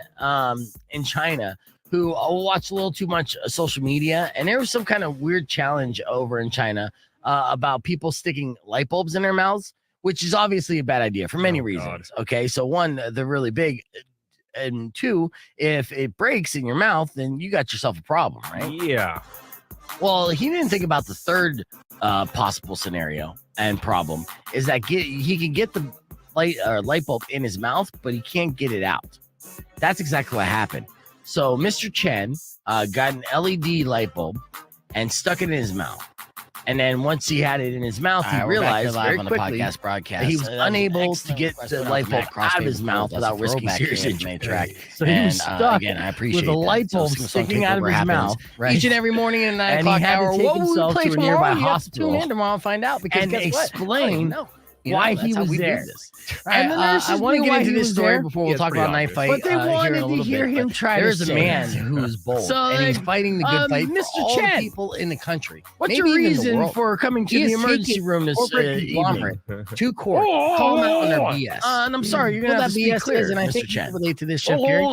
in China who watched a little too much social media. And there was some kind of weird challenge over in China about people sticking light bulbs in their mouths, which is obviously a bad idea for many reasons. Okay, so one, they're really big. And two, if it breaks in your mouth, then you got yourself a problem, right?
Yeah.
Well, he didn't think about the third possible scenario and problem is that he can get the light bulb in his mouth, but he can't get it out. That's exactly what happened. So Mr. Chen got an LED light bulb and stuck it in his mouth. And then once he had it in his mouth, he realized very quickly that he was unable to get the light bulb out of his mouth without risking serious injury.
So he was stuck
again, I appreciate
with a light bulb sticking out of his mouth
each and every morning at 9 o'clock hour. What will we play to a nearby hospital? Tune in tomorrow and find out because explain why he was there. And the nurses I want to get into this story before we'll talk about Knife Fight.
But they wanted to hear him try to
There's a man who is bold, and he's fighting the good fight for all the people in the country.
What's your reason for coming to the emergency room this evening?
To court. Call him out on their BS.
And I'm sorry, you're going to have to be clear,
and I think you relate to this, Chef Gary.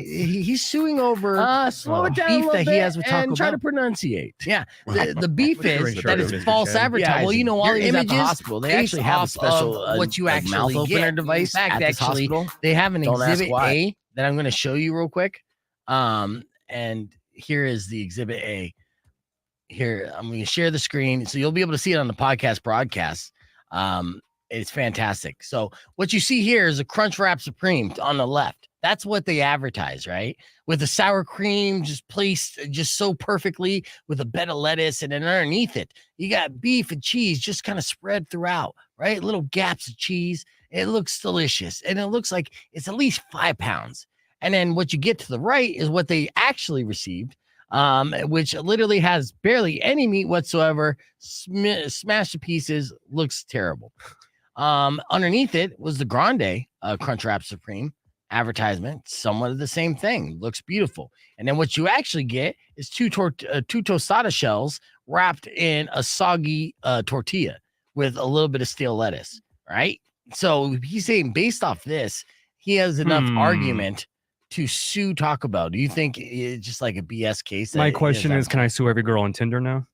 He's suing over
slow it down
beef that he has with Taco Bell.
and try to pronunciate.
Yeah, the beef is that it's false advertising.
Yeah, well, you know, all
your
these
images
at the hospital,
they actually have a special
what you actually
mouth opener device. In fact, actually, they have an exhibit A that I'm going to show you real quick. And here is the exhibit A. Here, I'm going to share the screen so you'll be able to see it on the podcast broadcast. It's fantastic. So what you see here is a Crunch Wrap Supreme on the left. That's what they advertise, right? With the sour cream just placed just so perfectly with a bed of lettuce, and then underneath it, you got beef and cheese just kind of spread throughout, right? Little gaps of cheese. It looks delicious, and it looks like it's at least 5 pounds. And then what you get to the right is what they actually received, which literally has barely any meat whatsoever, smashed to pieces, looks terrible. Underneath it was the Grande Crunch Wrap Supreme advertisement, somewhat of the same thing, looks beautiful. And then what you actually get is two tostada shells wrapped in a soggy tortilla with a little bit of stale lettuce, right? So he's saying based off this, he has enough argument to sue Taco Bell. Do you think it's just like a BS case?
My question is, can I sue every girl on Tinder now?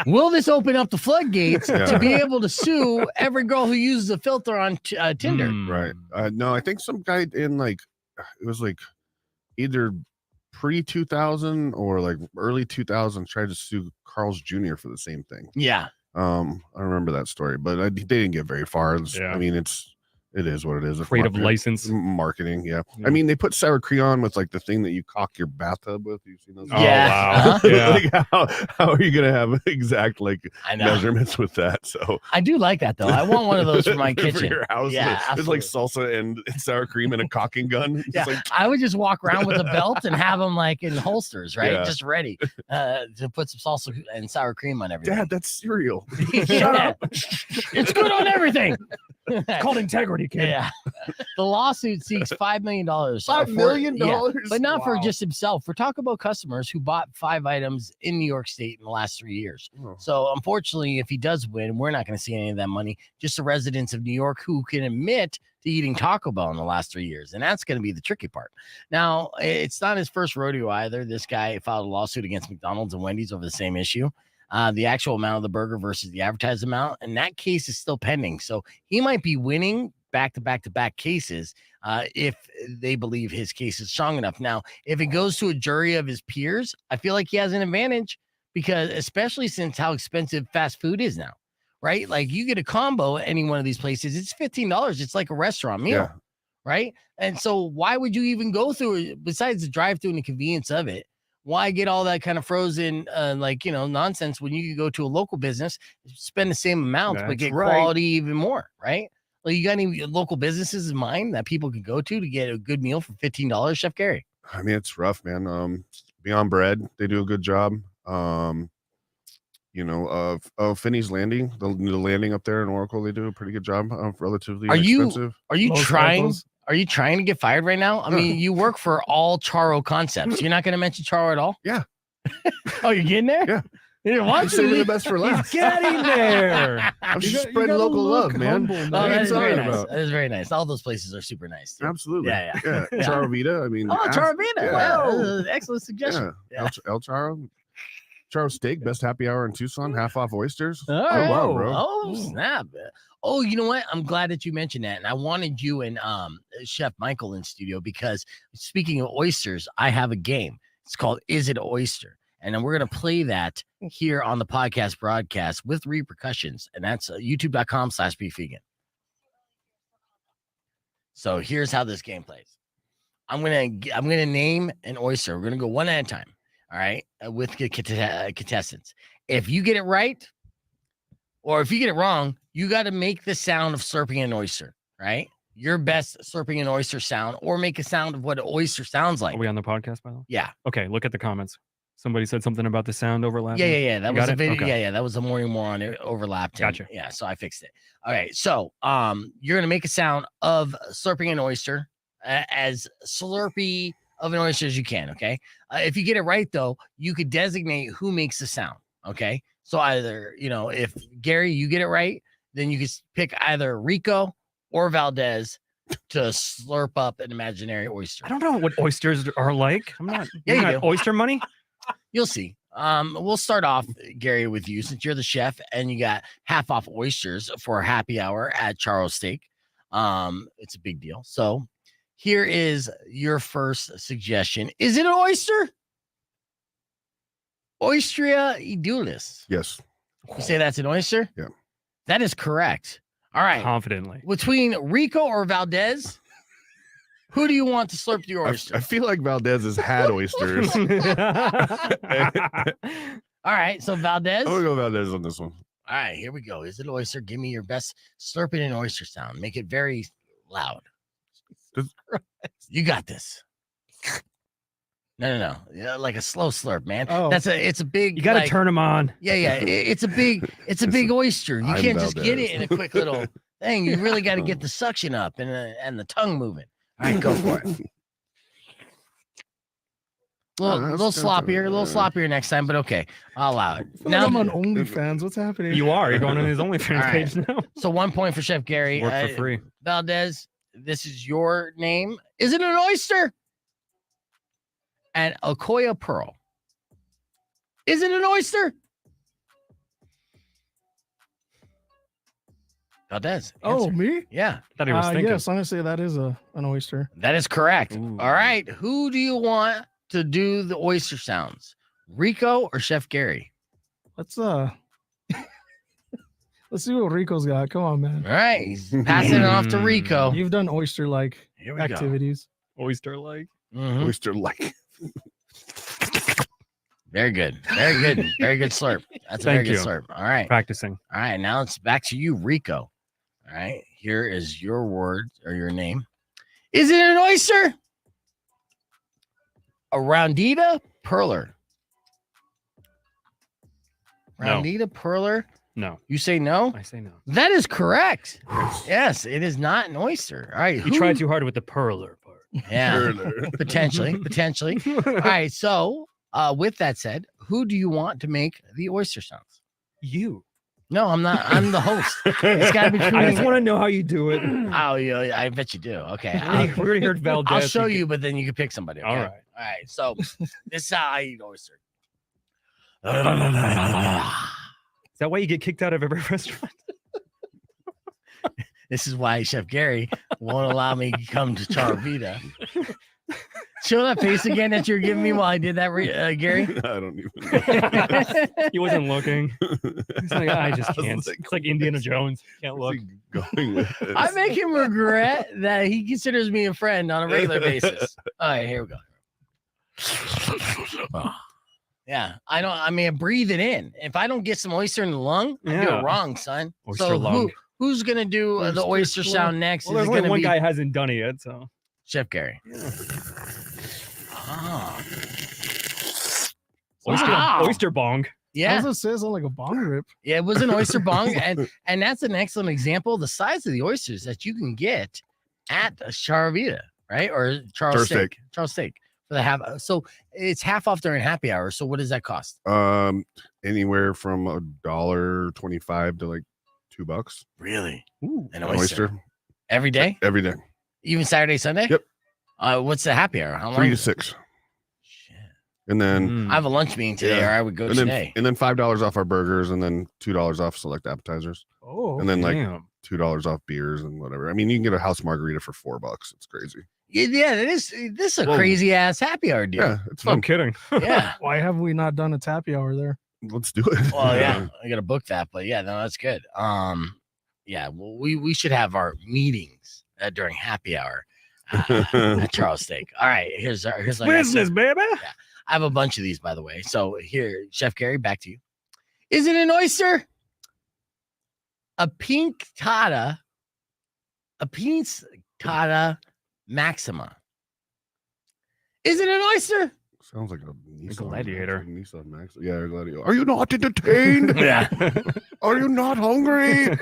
Will this open up the floodgates to be able to sue every girl who uses a filter on Tinder?
Right. No, I think some guy in it was like either pre-2000 or like early 2000 tried to sue Carl's Jr. for the same thing.
Yeah.
I remember that story, but they didn't get very far. I mean, it is what it is.
Creative license
marketing. Yeah. I mean, they put sour cream on with like the thing that you caulk your bathtub with. You've seen those?
Yeah.
Oh, wow.
Like, how are you going to have exact measurements with that? So
I do like that though. I want one of those for my kitchen.
For your house.
Yeah.
It's like salsa and sour cream and a caulking gun.
Yeah. I would just walk around with a belt and have them like in holsters, right? Yeah. Just ready to put some salsa and sour cream on everything.
Dad, that's cereal.
Shut up. It's good on everything.
It's called integrity, kid.
Yeah. The lawsuit seeks $5 million.
$5 million?
But not for just himself, for Taco Bell customers who bought 5 items in New York State in the last 3 years. Oh. So unfortunately, if he does win, we're not going to see any of that money. Just the residents of New York who can admit to eating Taco Bell in the last 3 years. And that's going to be the tricky part. Now, it's not his first rodeo either. This guy filed a lawsuit against McDonald's and Wendy's over the same issue. The actual amount of the burger versus the advertised amount. And that case is still pending. So he might be winning back-to-back cases if they believe his case is strong enough. Now, if it goes to a jury of his peers, I feel like he has an advantage because especially since how expensive fast food is now, right? Like you get a combo at any one of these places, it's $15. It's like a restaurant meal, right? And so why would you even go through it besides the drive-through and the convenience of it? Why get all that kind of frozen, nonsense when you could go to a local business, spend the same amount, but get quality even more, right? Like, you got any local businesses in mind that people can go to get a good meal for $15, Chef Gary?
I mean, it's rough, man. Beyond Bread, they do a good job. Finney's Landing, the landing up there in Oracle, they do a pretty good job. Relatively inexpensive.
Are you trying to get fired right now? I mean, you work for All Charo Concepts. You're not going to mention Charo at all?
Yeah.
Oh, you're getting there?
Yeah.
You didn't want
I'm saving the best for last.
Getting there.
I'm just spreading local love, man.
That is very nice. That is very nice. All those places are super nice. Too.
Absolutely.
Yeah.
Charo Vita. I mean,
Charo Vita.
Yeah.
Wow. Excellent suggestion.
Yeah. El Charo. Charo Steak, best happy hour in Tucson, half off oysters.
All right.
Wow, bro.
Oh, snap. Oh, you know what? I'm glad that you mentioned that. And I wanted you and Chef Michael in studio because speaking of oysters, I have a game. It's called Is It Oyster? And then we're going to play that here on the podcast broadcast with repercussions. And that's youtube.com/beefvegan. So here's how this game plays. I'm gonna name an oyster. We're gonna go one at a time. All right, with contestants. If you get it right, or if you get it wrong, you got to make the sound of slurping an oyster. Right, your best slurping an oyster sound, or make a sound of what an oyster sounds like.
Are we on the podcast, by the way?
Yeah.
Okay. Look at the comments. Somebody said something about the sound overlapping.
Yeah. That
You
was
got
a
it?
video.
Okay.
Yeah. That was a Morning Moron overlapped.
Gotcha.
Yeah. So I fixed it. All right. So you're gonna make a sound of slurping an oyster as slurpy of an oyster as you can. Okay. If you get it right, though, you could designate who makes the sound. Okay. So either, if Gary, you get it right, then you could pick either Rico or Valdez to slurp up an imaginary oyster.
I don't know what oysters are like. I'm not.
Yeah, you
got
do.
oyster money.
You'll see. We'll start off, Gary, with you since you're the chef and you got half off oysters for a happy hour at Charo Steak. It's a big deal. So here is your first suggestion. Is it an oyster? Oystria edulis.
Yes.
You say that's an oyster?
Yeah.
That is correct. All right.
Confidently.
Between Rico or Valdez, who do you want to slurp your oyster?
I feel like Valdez has had oysters.
All right. So Valdez.
I'm gonna go Valdez on this one.
All right, here we go. Is it oyster? Give me your best slurping an oyster sound. Make it very loud. You got this. No. Yeah, like a slow slurp, man.
Oh.
It's a big.
You got to
like,
turn them on.
Yeah. It's a big oyster. You
I'm
can't just get
Valdez.
it in a quick little thing. You really got to get the suction up and the tongue moving. All right, go for it. A little sloppier next time, but okay, I'll allow it.
Now I'm on OnlyFans. What's happening?
You are. You're going on his OnlyFans
All right.
page now.
So 1 point for Chef Gary.
Work for free.
Valdez, this is your name. Is it an oyster? And Okoya Pearl. Is it an oyster? Valdez.
Oh,
answer.
me?
Yeah.
Thought he was thinking.
Yes, I'm gonna say that is an oyster.
That is correct.
Ooh.
All right. Who do you want to do the oyster sounds? Rico or Chef Gary?
Let's let's see what Rico's got. Come on, man.
All right. He's passing it off to Rico.
You've done oyster-like
Here we go.
activities.
Oyster like.
Mhm.
Oyster like.
Very good. Very good slurp. That's a
Thank
very good
you.
slurp. All right.
Practicing.
All right. Now it's back to you, Rico. All right. Here is your word or your name. Is it an oyster? A roundita perler.
No.
Roundita perler.
No.
You say no?
I say no.
That is correct. Yes, it is not an oyster. All right.
You tried too hard with the perler part.
Yeah. Potentially. All right. So, with that said, who do you want to make the oyster sounds?
You.
No, I'm not. I'm the host. It's got to be true.
I just want to know how you do it.
Oh, yeah, I bet you do. Okay.
We already heard Valdez.
I'll show you, but then you can pick somebody. Okay?
All right.
All right. So this is how I eat oyster.
Is that why you get kicked out of every restaurant?
This is why Chef Gary won't allow me to come to Charavita. Show that face again that you're giving me while I did that, Gary.
I don't even know.
He wasn't looking. He's like, I just
I was
can't.
like,
It's like Indiana Jones. Can't look.
Where's he going with this?
I make him regret that he considers me a friend on a regular basis. All right, here we go. Yeah, I breathe it in. If I don't get some oyster in the lung, I do
Yeah.
it wrong, son.
Oyster
so
lung.
Who's gonna do the oyster sound next?
Well,
Is
there's
it
only
gonna
one
be
guy hasn't done it yet, so.
Chef Gary? Oh.
Oyster,
Wow.
oyster bong.
Yeah,
How's it say it's like a bong rip?
yeah, it was an oyster bong, and that's an excellent example of the size of the oysters that you can get at a Charavita, right? Or Charles Steak. Charles Steak for the half. So it's half off during happy hour. So what does that cost?
Anywhere from $1.25 to like $2.
Really?
Ooh.
An
An
oyster every day,
every day.
even Saturday, Sunday.
Yep.
What's the happy hour? How long?
3 to 6.
Shit.
And then
I have a lunch meeting today, or I would go
and
today.
Then $5 off our burgers, and then $2 off select appetizers.
Oh,
and then like
damn.
$2 off beers and whatever. I mean, you can get a house margarita for $4. It's crazy.
Yeah, this is a crazy ass happy hour deal.
Yeah, it's fun.
No kidding.
Yeah.
Why have we not done a tappy hour there?
Let's do it.
Well, yeah, I gotta book that, but yeah, no, that's good. Yeah, well, we should have our meetings during happy hour at Charles Steak. All right, here's like
Business, baby.
I have a bunch of these, by the way. So here, Chef Gary, back to you. Is it an oyster? A pinctada maxima. Is it an oyster?
Sounds like a Nissan
gladiator.
Nissan Max. Yeah, a gladiator. Are you not entertained?
Yeah.
Are you not hungry?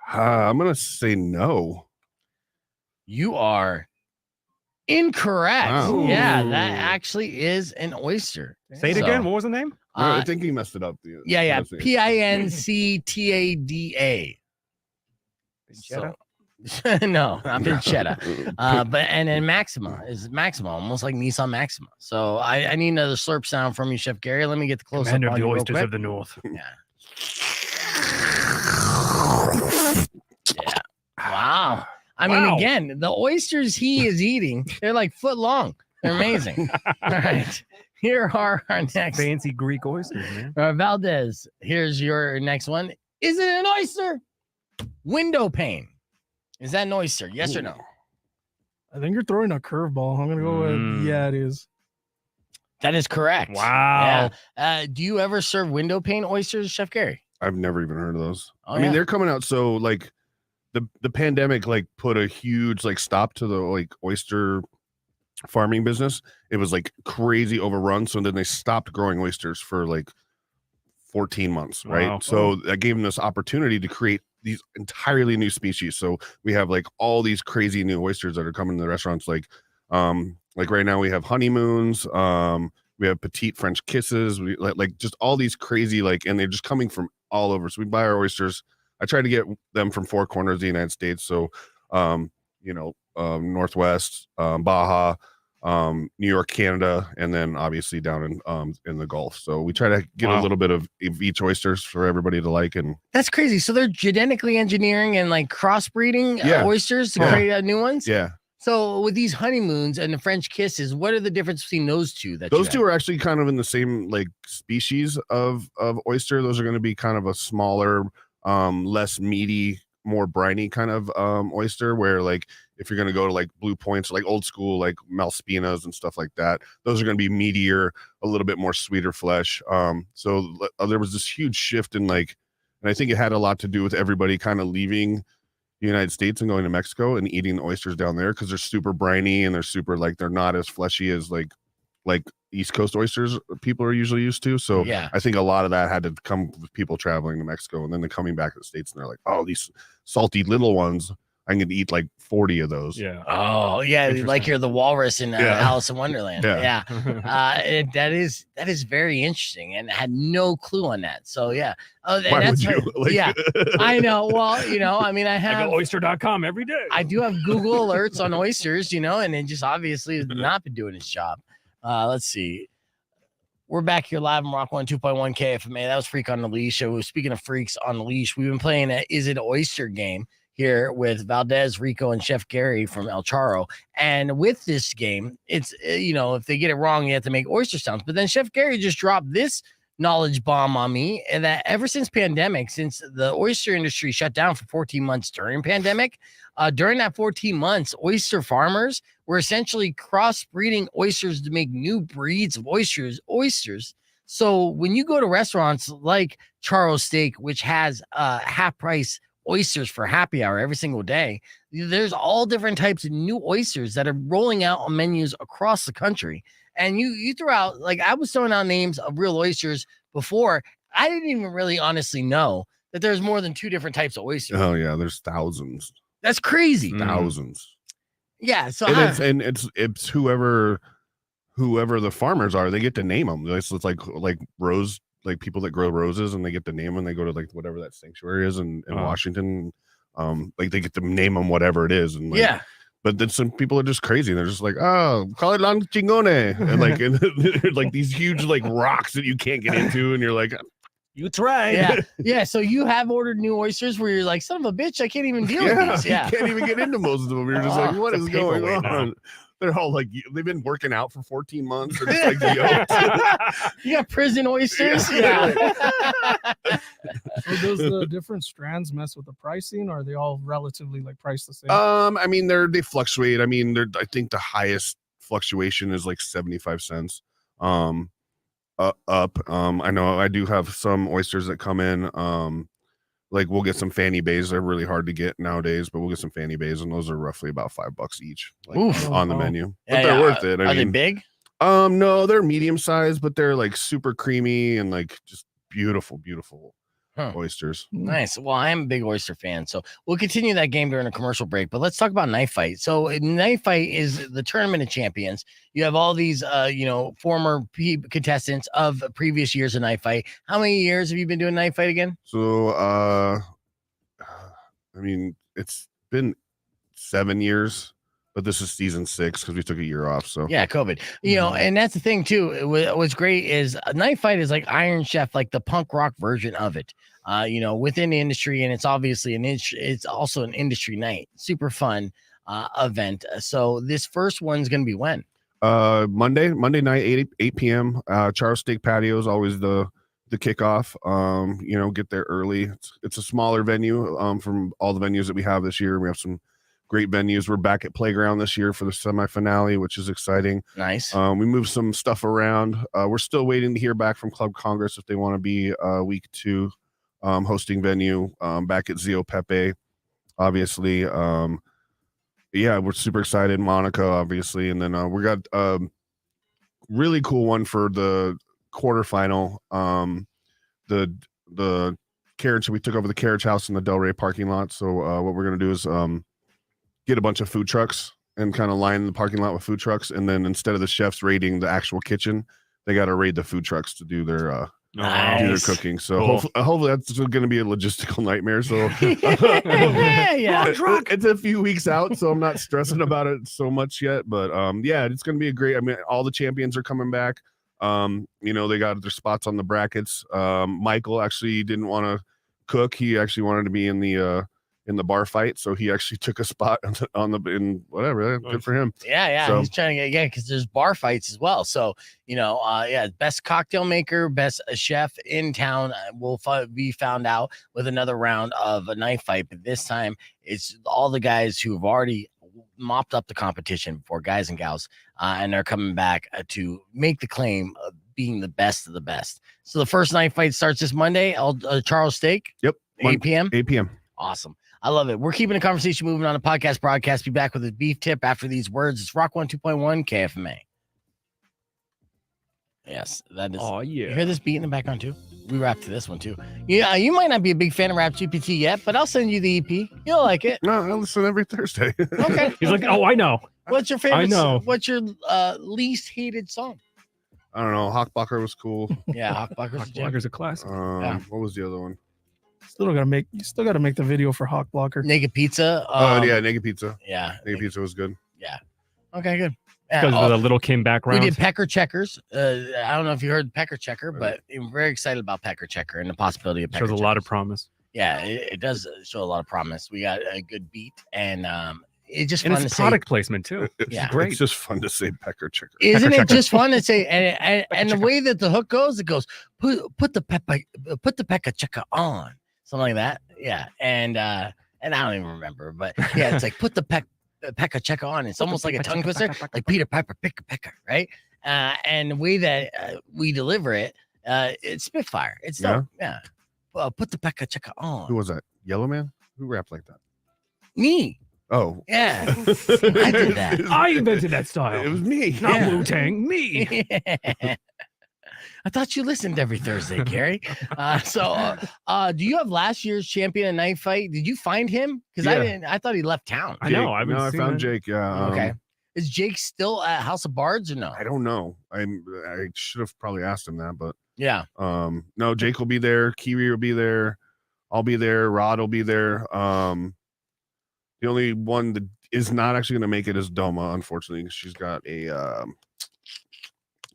I'm gonna say no.
You are incorrect.
Wow.
Yeah, that actually is an oyster.
Say it again. What was the name?
No, I think he messed it up.
Yeah. Pinctada. So, no, not Pinchetta. But and then Maxima is Maxima, almost like Nissan Maxima. So I need another slurp sound from you, Chef Gary. Let me get the close
Commander
up
of
on
the
you real
oysters
quick.
of the north.
Yeah. Wow. I mean, again, the oysters he is eating, they're like foot long. They're amazing. All right. Here are our next
Fancy Greek oysters, man.
Valdez. Here's your next one. Is it an oyster? Window pane. Is that an oyster? Yes or no?
I think you're throwing a curveball. I'm gonna go with yeah, it is.
That is correct.
Wow.
Yeah. Do you ever serve window pane oysters, Chef Gary?
I've never even heard of those.
Oh,
I mean,
yeah.
they're coming out so like the pandemic like put a huge like stop to the like oyster farming business. It was like crazy overrun. So then they stopped growing oysters for like 14 months, right?
Wow.
So that gave them this opportunity to create these entirely new species. So we have like all these crazy new oysters that are coming to the restaurants. Like right now we have honeymoons. We have petite French kisses. We like just all these crazy and they're just coming from all over. So we buy our oysters. I try to get them from four corners of the United States. So Northwest, Baja, New York, Canada, and then obviously down in the Gulf. So we try to get a little bit of each oysters for everybody to like. And
that's crazy. So they're genetically engineering and like crossbreeding oysters to create new ones.
Yeah.
So with these honeymoons and the French kisses, what are the difference between those two?
Those two are actually kind of in the same like species of oyster. Those are going to be kind of a smaller, less meaty, more briny kind of oyster, where like if you're going to go to like Blue Points, like old school like Malspinas and stuff like that, those are going to be meatier, a little bit more sweeter flesh. So there was this huge shift in and I think it had a lot to do with everybody kind of leaving the United States and going to Mexico and eating the oysters down there because they're super briny and they're super they're not as fleshy as like East Coast oysters people are usually used to. So
yeah.
I think a lot of that had to come with people traveling to Mexico, and then they're coming back to the States and they're like, oh, these salty little ones, I'm going to eat like 40 of those.
Yeah.
Oh yeah. Like you're the walrus in Alice in Wonderland. Yeah. That is very interesting, and I had no clue on that. So yeah. Oh,
Why would you?
Yeah, I know. Well, I mean, I have
I go oyster.com every day.
I do have Google alerts on oysters, and it just obviously has not been doing its job. Let's see. We're back here live on Rock 102.1 KFMA. That was Freak on the Leash. So speaking of freaks on the leash, we've been playing a Is It Oyster game here with Valdez, Rico, and Chef Gary from El Charro. And with this game, it's, if they get it wrong, you have to make oyster sounds. But then Chef Gary just dropped this knowledge bomb on me, and that ever since pandemic, since the oyster industry shut down for 14 months during pandemic, during that 14 months, oyster farmers were essentially crossbreeding oysters to make new breeds of oysters. So when you go to restaurants like Charles Steak, which has half price oysters for happy hour every single day, there's all different types of new oysters that are rolling out on menus across the country. And you throw out, I was throwing out names of real oysters before. I didn't even really honestly know that there's more than two different types of oysters.
Oh yeah, there's thousands.
That's crazy.
Thousands.
Yeah. So
it's whoever the farmers are, they get to name them. It's like rose, like people that grow roses, and they get to name them. They go to whatever that sanctuary is in Washington. They get to name them whatever it is. And But then some people are just crazy. They're just like, oh, call it lang chingone. And like, like these huge like rocks that you can't get into. And you're like, you tried.
Yeah. Yeah. So you have ordered new oysters where you're like, son of a bitch, I can't even deal with these. Yeah.
You can't even get into most of them. You're just like, what is going on? They're all like, they've been working out for 14 months. They're just like yoked.
You got prison oysters. Yeah.
So does the different strands mess with the pricing, or are they all relatively like priced the same?
I mean, they fluctuate. I mean, I think the highest fluctuation is like 75 cents. Up. I know I do have some oysters that come in. Like we'll get some Fanny Bays. They're really hard to get nowadays, but we'll get some Fanny Bays, and those are roughly about $5 each, like, on the menu. But they're worth it.
Are they big?
No, they're medium sized, but they're like super creamy and like just beautiful oysters.
Nice. Well, I am a big oyster fan, so we'll continue that game during a commercial break. But let's talk about Knife Fight. So, Knife Fight is the tournament of champions. You have all these, former contestants of previous years of Knife Fight. How many years have you been doing Knife Fight again?
So, I mean, it's been 7 years. But this is season 6 because we took a year off. So
yeah, COVID. And that's the thing too. What's great is Knife Fight is like Iron Chef, like the punk rock version of it. Within the industry, and it's obviously it's also an industry night. Super fun event. So this first one's gonna be when?
Monday night, 8 p.m. Charles Steak Patio is always the kickoff. Get there early. It's a smaller venue from all the venues that we have this year. We have some great venues. We're back at Playground this year for the semifinale, which is exciting.
Nice.
We moved some stuff around. We're still waiting to hear back from Club Congress if they want to be week 2 hosting venue back at Zio Pepe, obviously. We're super excited. Monica, obviously. And then we got a really cool one for the quarterfinal. The carriage, we took over the carriage house in the Delray parking lot. So what we're going to do is get a bunch of food trucks and kind of line the parking lot with food trucks. And then instead of the chefs raiding the actual kitchen, they got to raid the food trucks to do their cooking. So hopefully that's going to be a logistical nightmare. So it's a few weeks out, so I'm not stressing about it so much yet. But it's going to be a great. I mean, all the champions are coming back. They got their spots on the brackets. Michael actually didn't want to cook. He actually wanted to be in the bar fight, so he actually took a spot in whatever. Good for him. So,
he's trying to get because there's bar fights as well. So best cocktail maker, best chef in town will be found out with another round of a knife fight. But this time it's all the guys who have already mopped up the competition before, guys and gals, and they're coming back to make the claim of being the best of the best. So the first knife fight starts this Monday. Charles Steak.
Yep.
8 p.m.
8 p.m.
Awesome. I love it. We're keeping the conversation moving on a podcast broadcast. Be back with a beef tip after these words. It's Rock 102.1 KFMA. Yes, that is.
Oh, yeah.
You hear this beat in the background too? We rap to this one too. Yeah, you might not be a big fan of Rap GPT yet, but I'll send you the EP. You'll like it.
No, I listen every Thursday.
Okay.
He's like, oh, I know.
What's your favorite?
I know.
What's your least hated song?
I don't know. Hochbacher was cool.
Yeah, Hochbacher's
a classic.
What was the other one?
You still gotta make the video for Hawk Blocker.
Naked Pizza.
Naked Pizza.
Yeah.
Naked Pizza was good.
Yeah. Okay, good.
Because of the little Kim background.
We did Pecker Checkers. I don't know if you heard Pecker Checker, but I'm very excited about Pecker Checker and the possibility of Pecker
Shows a lot of promise.
Yeah, it does show a lot of promise. We got a good beat, and it's just
and
fun
it's
to
product
say.
placement too.
Yeah,
great.
It's just fun to say Pecker Checker.
Isn't it just fun to say? And the way that the hook goes, it goes put the Pecker Checker on, something like that. Yeah, and I don't even remember, but yeah, it's like put the Pecker Checker on. It's almost like a tongue twister, like Peter Piper pick a pecker, right? And the way that we deliver it, it's Spitfire. It's dope. Yeah. Put the Pecker Checker on.
Who was that? Yellow Man? Who rapped like that?
Me.
Oh.
Yeah. I did that.
I invented that style.
It was me.
Not Wu-Tang. Me.
I thought you listened every Thursday, Gary. Do you have last year's champion of Knife Fight? Did you find him? Because I thought he left town.
I know.
I found Jake. Yeah.
Okay. Is Jake still at House of Bards or no?
I don't know. I should have probably asked him that, but
yeah.
No, Jake will be there. Kiwi will be there. I'll be there. Rod will be there. The only one that is not actually going to make it as Doma, unfortunately. She's got a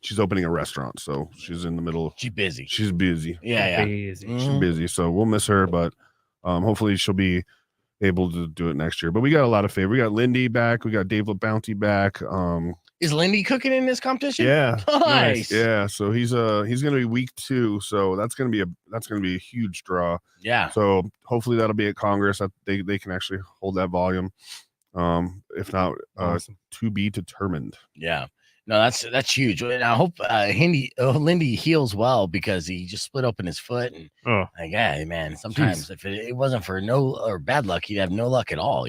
she's opening a restaurant, so she's in the middle.
She's busy.
She's busy.
Yeah.
Busy.
She's busy, so we'll miss her, but hopefully she'll be able to do it next year. But we got a lot of favor. We got Lindy back. We got Dave LaBounty back.
Is Lindy cooking in this competition?
Yeah.
Nice.
Yeah. So he's gonna be week 2. So that's gonna be a huge draw.
Yeah.
So hopefully that'll be at Congress. That they can actually hold that volume. If not,
Awesome.
to be determined.
Yeah. No, that's huge. And I hope Lindy heals well, because he just split open his foot, and yeah, man, sometimes if it wasn't for bad luck, he'd have no luck at all,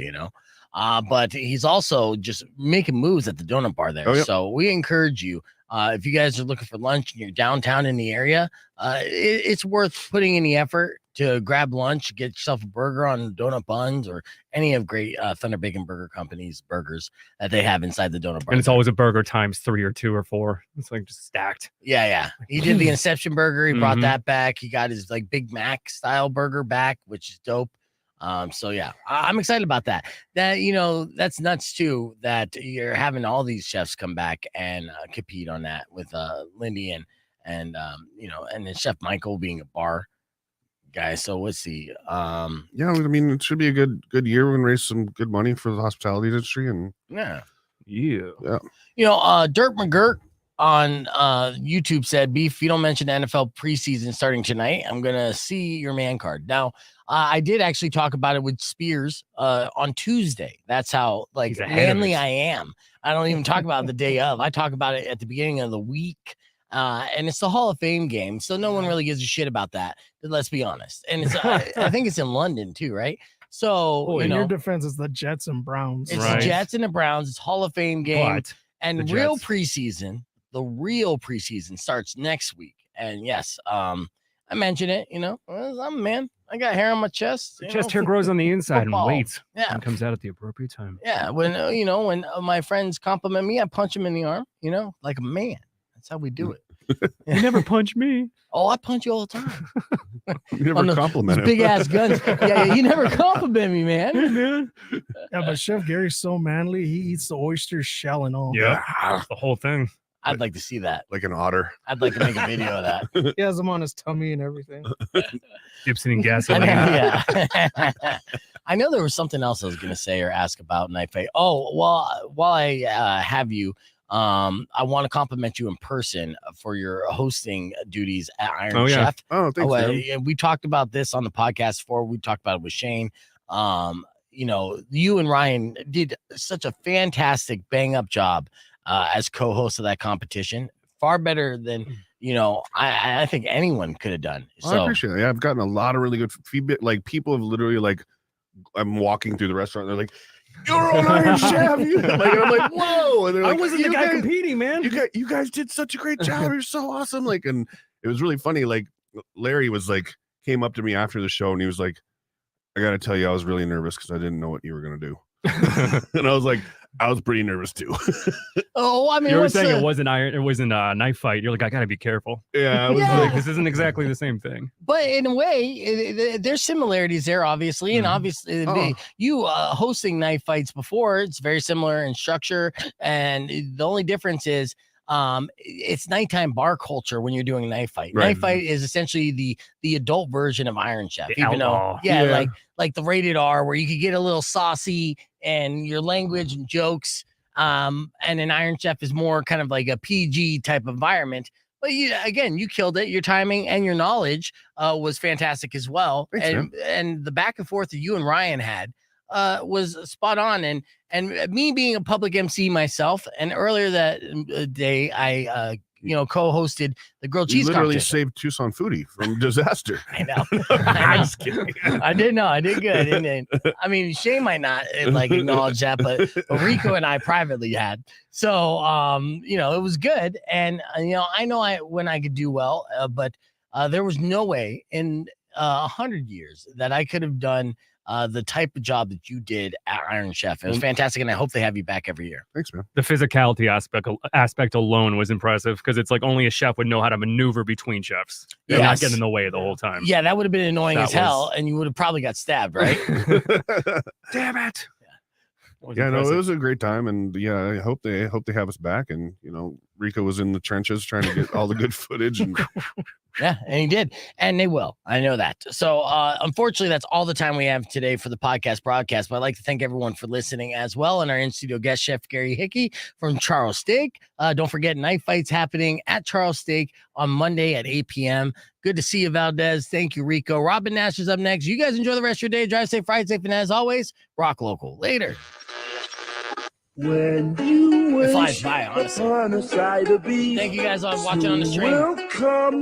but he's also just making moves at the donut bar there.
Oh, yep.
So we encourage you, if you guys are looking for lunch and you're downtown in the area, it's worth putting in the effort to grab lunch, get yourself a burger on donut buns or any of great Thunder Bacon Burger Company's burgers that they have inside the donut bar.
And it's always a burger times 3 or 2 or 4. It's like just stacked.
Yeah. He did the Inception burger. He brought that back. He got his like Big Mac style burger back, which is dope. So yeah, I'm excited about that. That's nuts too, that you're having all these chefs come back and compete on that with Lindy and then Chef Michael being a bar guy. So let's see.
Yeah, I mean, it should be a good year. We're gonna raise some good money for the hospitality industry, and
yeah.
Dirt
McGirt on YouTube said, Beef, if you don't mention NFL preseason starting tonight, I'm gonna see your man card. Now, I did actually talk about it with Spears on Tuesday. That's how manly I am. I don't even talk about it the day of. I talk about it at the beginning of the week. And it's the Hall of Fame game, so no one really gives a shit about that. Let's be honest. And it's I think it's in London too, right? So
in your defense, it's the Jets and Browns.
It's the Jets and the Browns. It's Hall of Fame game, and the real preseason starts next week. And yes, I mentioned it. I'm a man. I got hair on my chest.
The chest hair grows on the inside
football.
and waits.
Yeah,
and comes out at the appropriate time.
Yeah, when when my friends compliment me, I punch them in the arm. Like a man. That's how we do it.
You never punch me.
Oh, I punch you all the time.
You never compliment him.
Big ass guns. Yeah, you never compliment me, man.
Yeah, but Chef Gary's so manly. He eats the oyster shell and all.
Yeah, that's the whole thing.
I'd like to see that.
Like an otter.
I'd like to make a video of that.
He has him on his tummy and everything.
Gibson and gasoline.
I know there was something else I was going to say or ask about Knife Fight. Oh, well, while I have you, I want to compliment you in person for your hosting duties at Iron Chef.
Oh, thanks.
We talked about this on the podcast before. We talked about it with Shane. You and Ryan did such a fantastic bang up job as co-host of that competition. Far better than I think anyone could have done. So
I appreciate it. Yeah, I've gotten a lot of really good feedback. Like people have literally I'm walking through the restaurant, they're like, "You're on Iron Chef." I'm like, "Whoa!" And they're like,
"I wasn't the guy competing, man.
You guys did such a great job. You're so awesome." And it was really funny. Like Larry came up to me after the show and he was like, "I got to tell you, I was really nervous because I didn't know what you were gonna do." And I was like, I was pretty nervous too.
Oh, I mean,
you were saying it wasn't a knife fight. You're like, I gotta be careful.
Yeah,
I was like, this isn't exactly the same thing.
But in a way, there's similarities there, obviously, and obviously, you hosting knife fights before, it's very similar in structure, and the only difference is, it's nighttime bar culture when you're doing a knife fight.
Right.
Knife fight is essentially the adult version of Iron Chef,
The outlaw.
like the rated R, where you could get a little saucy and your language and jokes. And an Iron Chef is more kind of like a PG type environment. But you killed it. Your timing and your knowledge was fantastic as well.
Thanks,
and the back and forth that you and Ryan had was spot on. And me being a public MC myself, and earlier that day, I co-hosted the grilled cheese
literally
competition.
saved Tucson Foodie from disaster.
I know.
I'm just kidding.
I did good. And I mean, Shane might not acknowledge that, but Rico and I privately had. So, it was good. And, I know when I could do well, but there was no way in 100 years that I could have done the type of job that you did at Iron Chef. It was fantastic, and I hope they have you back every year.
Thanks, man.
The physicality aspect alone was impressive because it's like only a chef would know how to maneuver between chefs. They're not getting in the way the whole time.
Yeah, that would have been annoying as hell, and you would have probably got stabbed, right?
Damn it.
Yeah, no, it was a great time, and yeah, I hope they have us back. And Rico was in the trenches trying to get all the good footage, and
yeah, and he did, and they will. I know that. So, unfortunately, that's all the time we have today for the podcast broadcast. But I'd like to thank everyone for listening as well, and our in-studio guest, Chef Gary Hickey from Charles Steak. Don't forget, Night Fights happening at Charles Steak on Monday at 8 p.m. Good to see you, Valdez. Thank you, Rico. Robin Nash is up next. You guys enjoy the rest of your day. Drive safe, ride safe, and as always, rock local. Later.
When you
it flies by, honestly. Thank you guys on watching on the stream.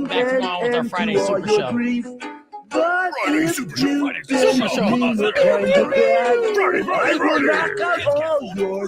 Back tomorrow with our Friday Super Show.
Friday Super Show. Friday Super Show.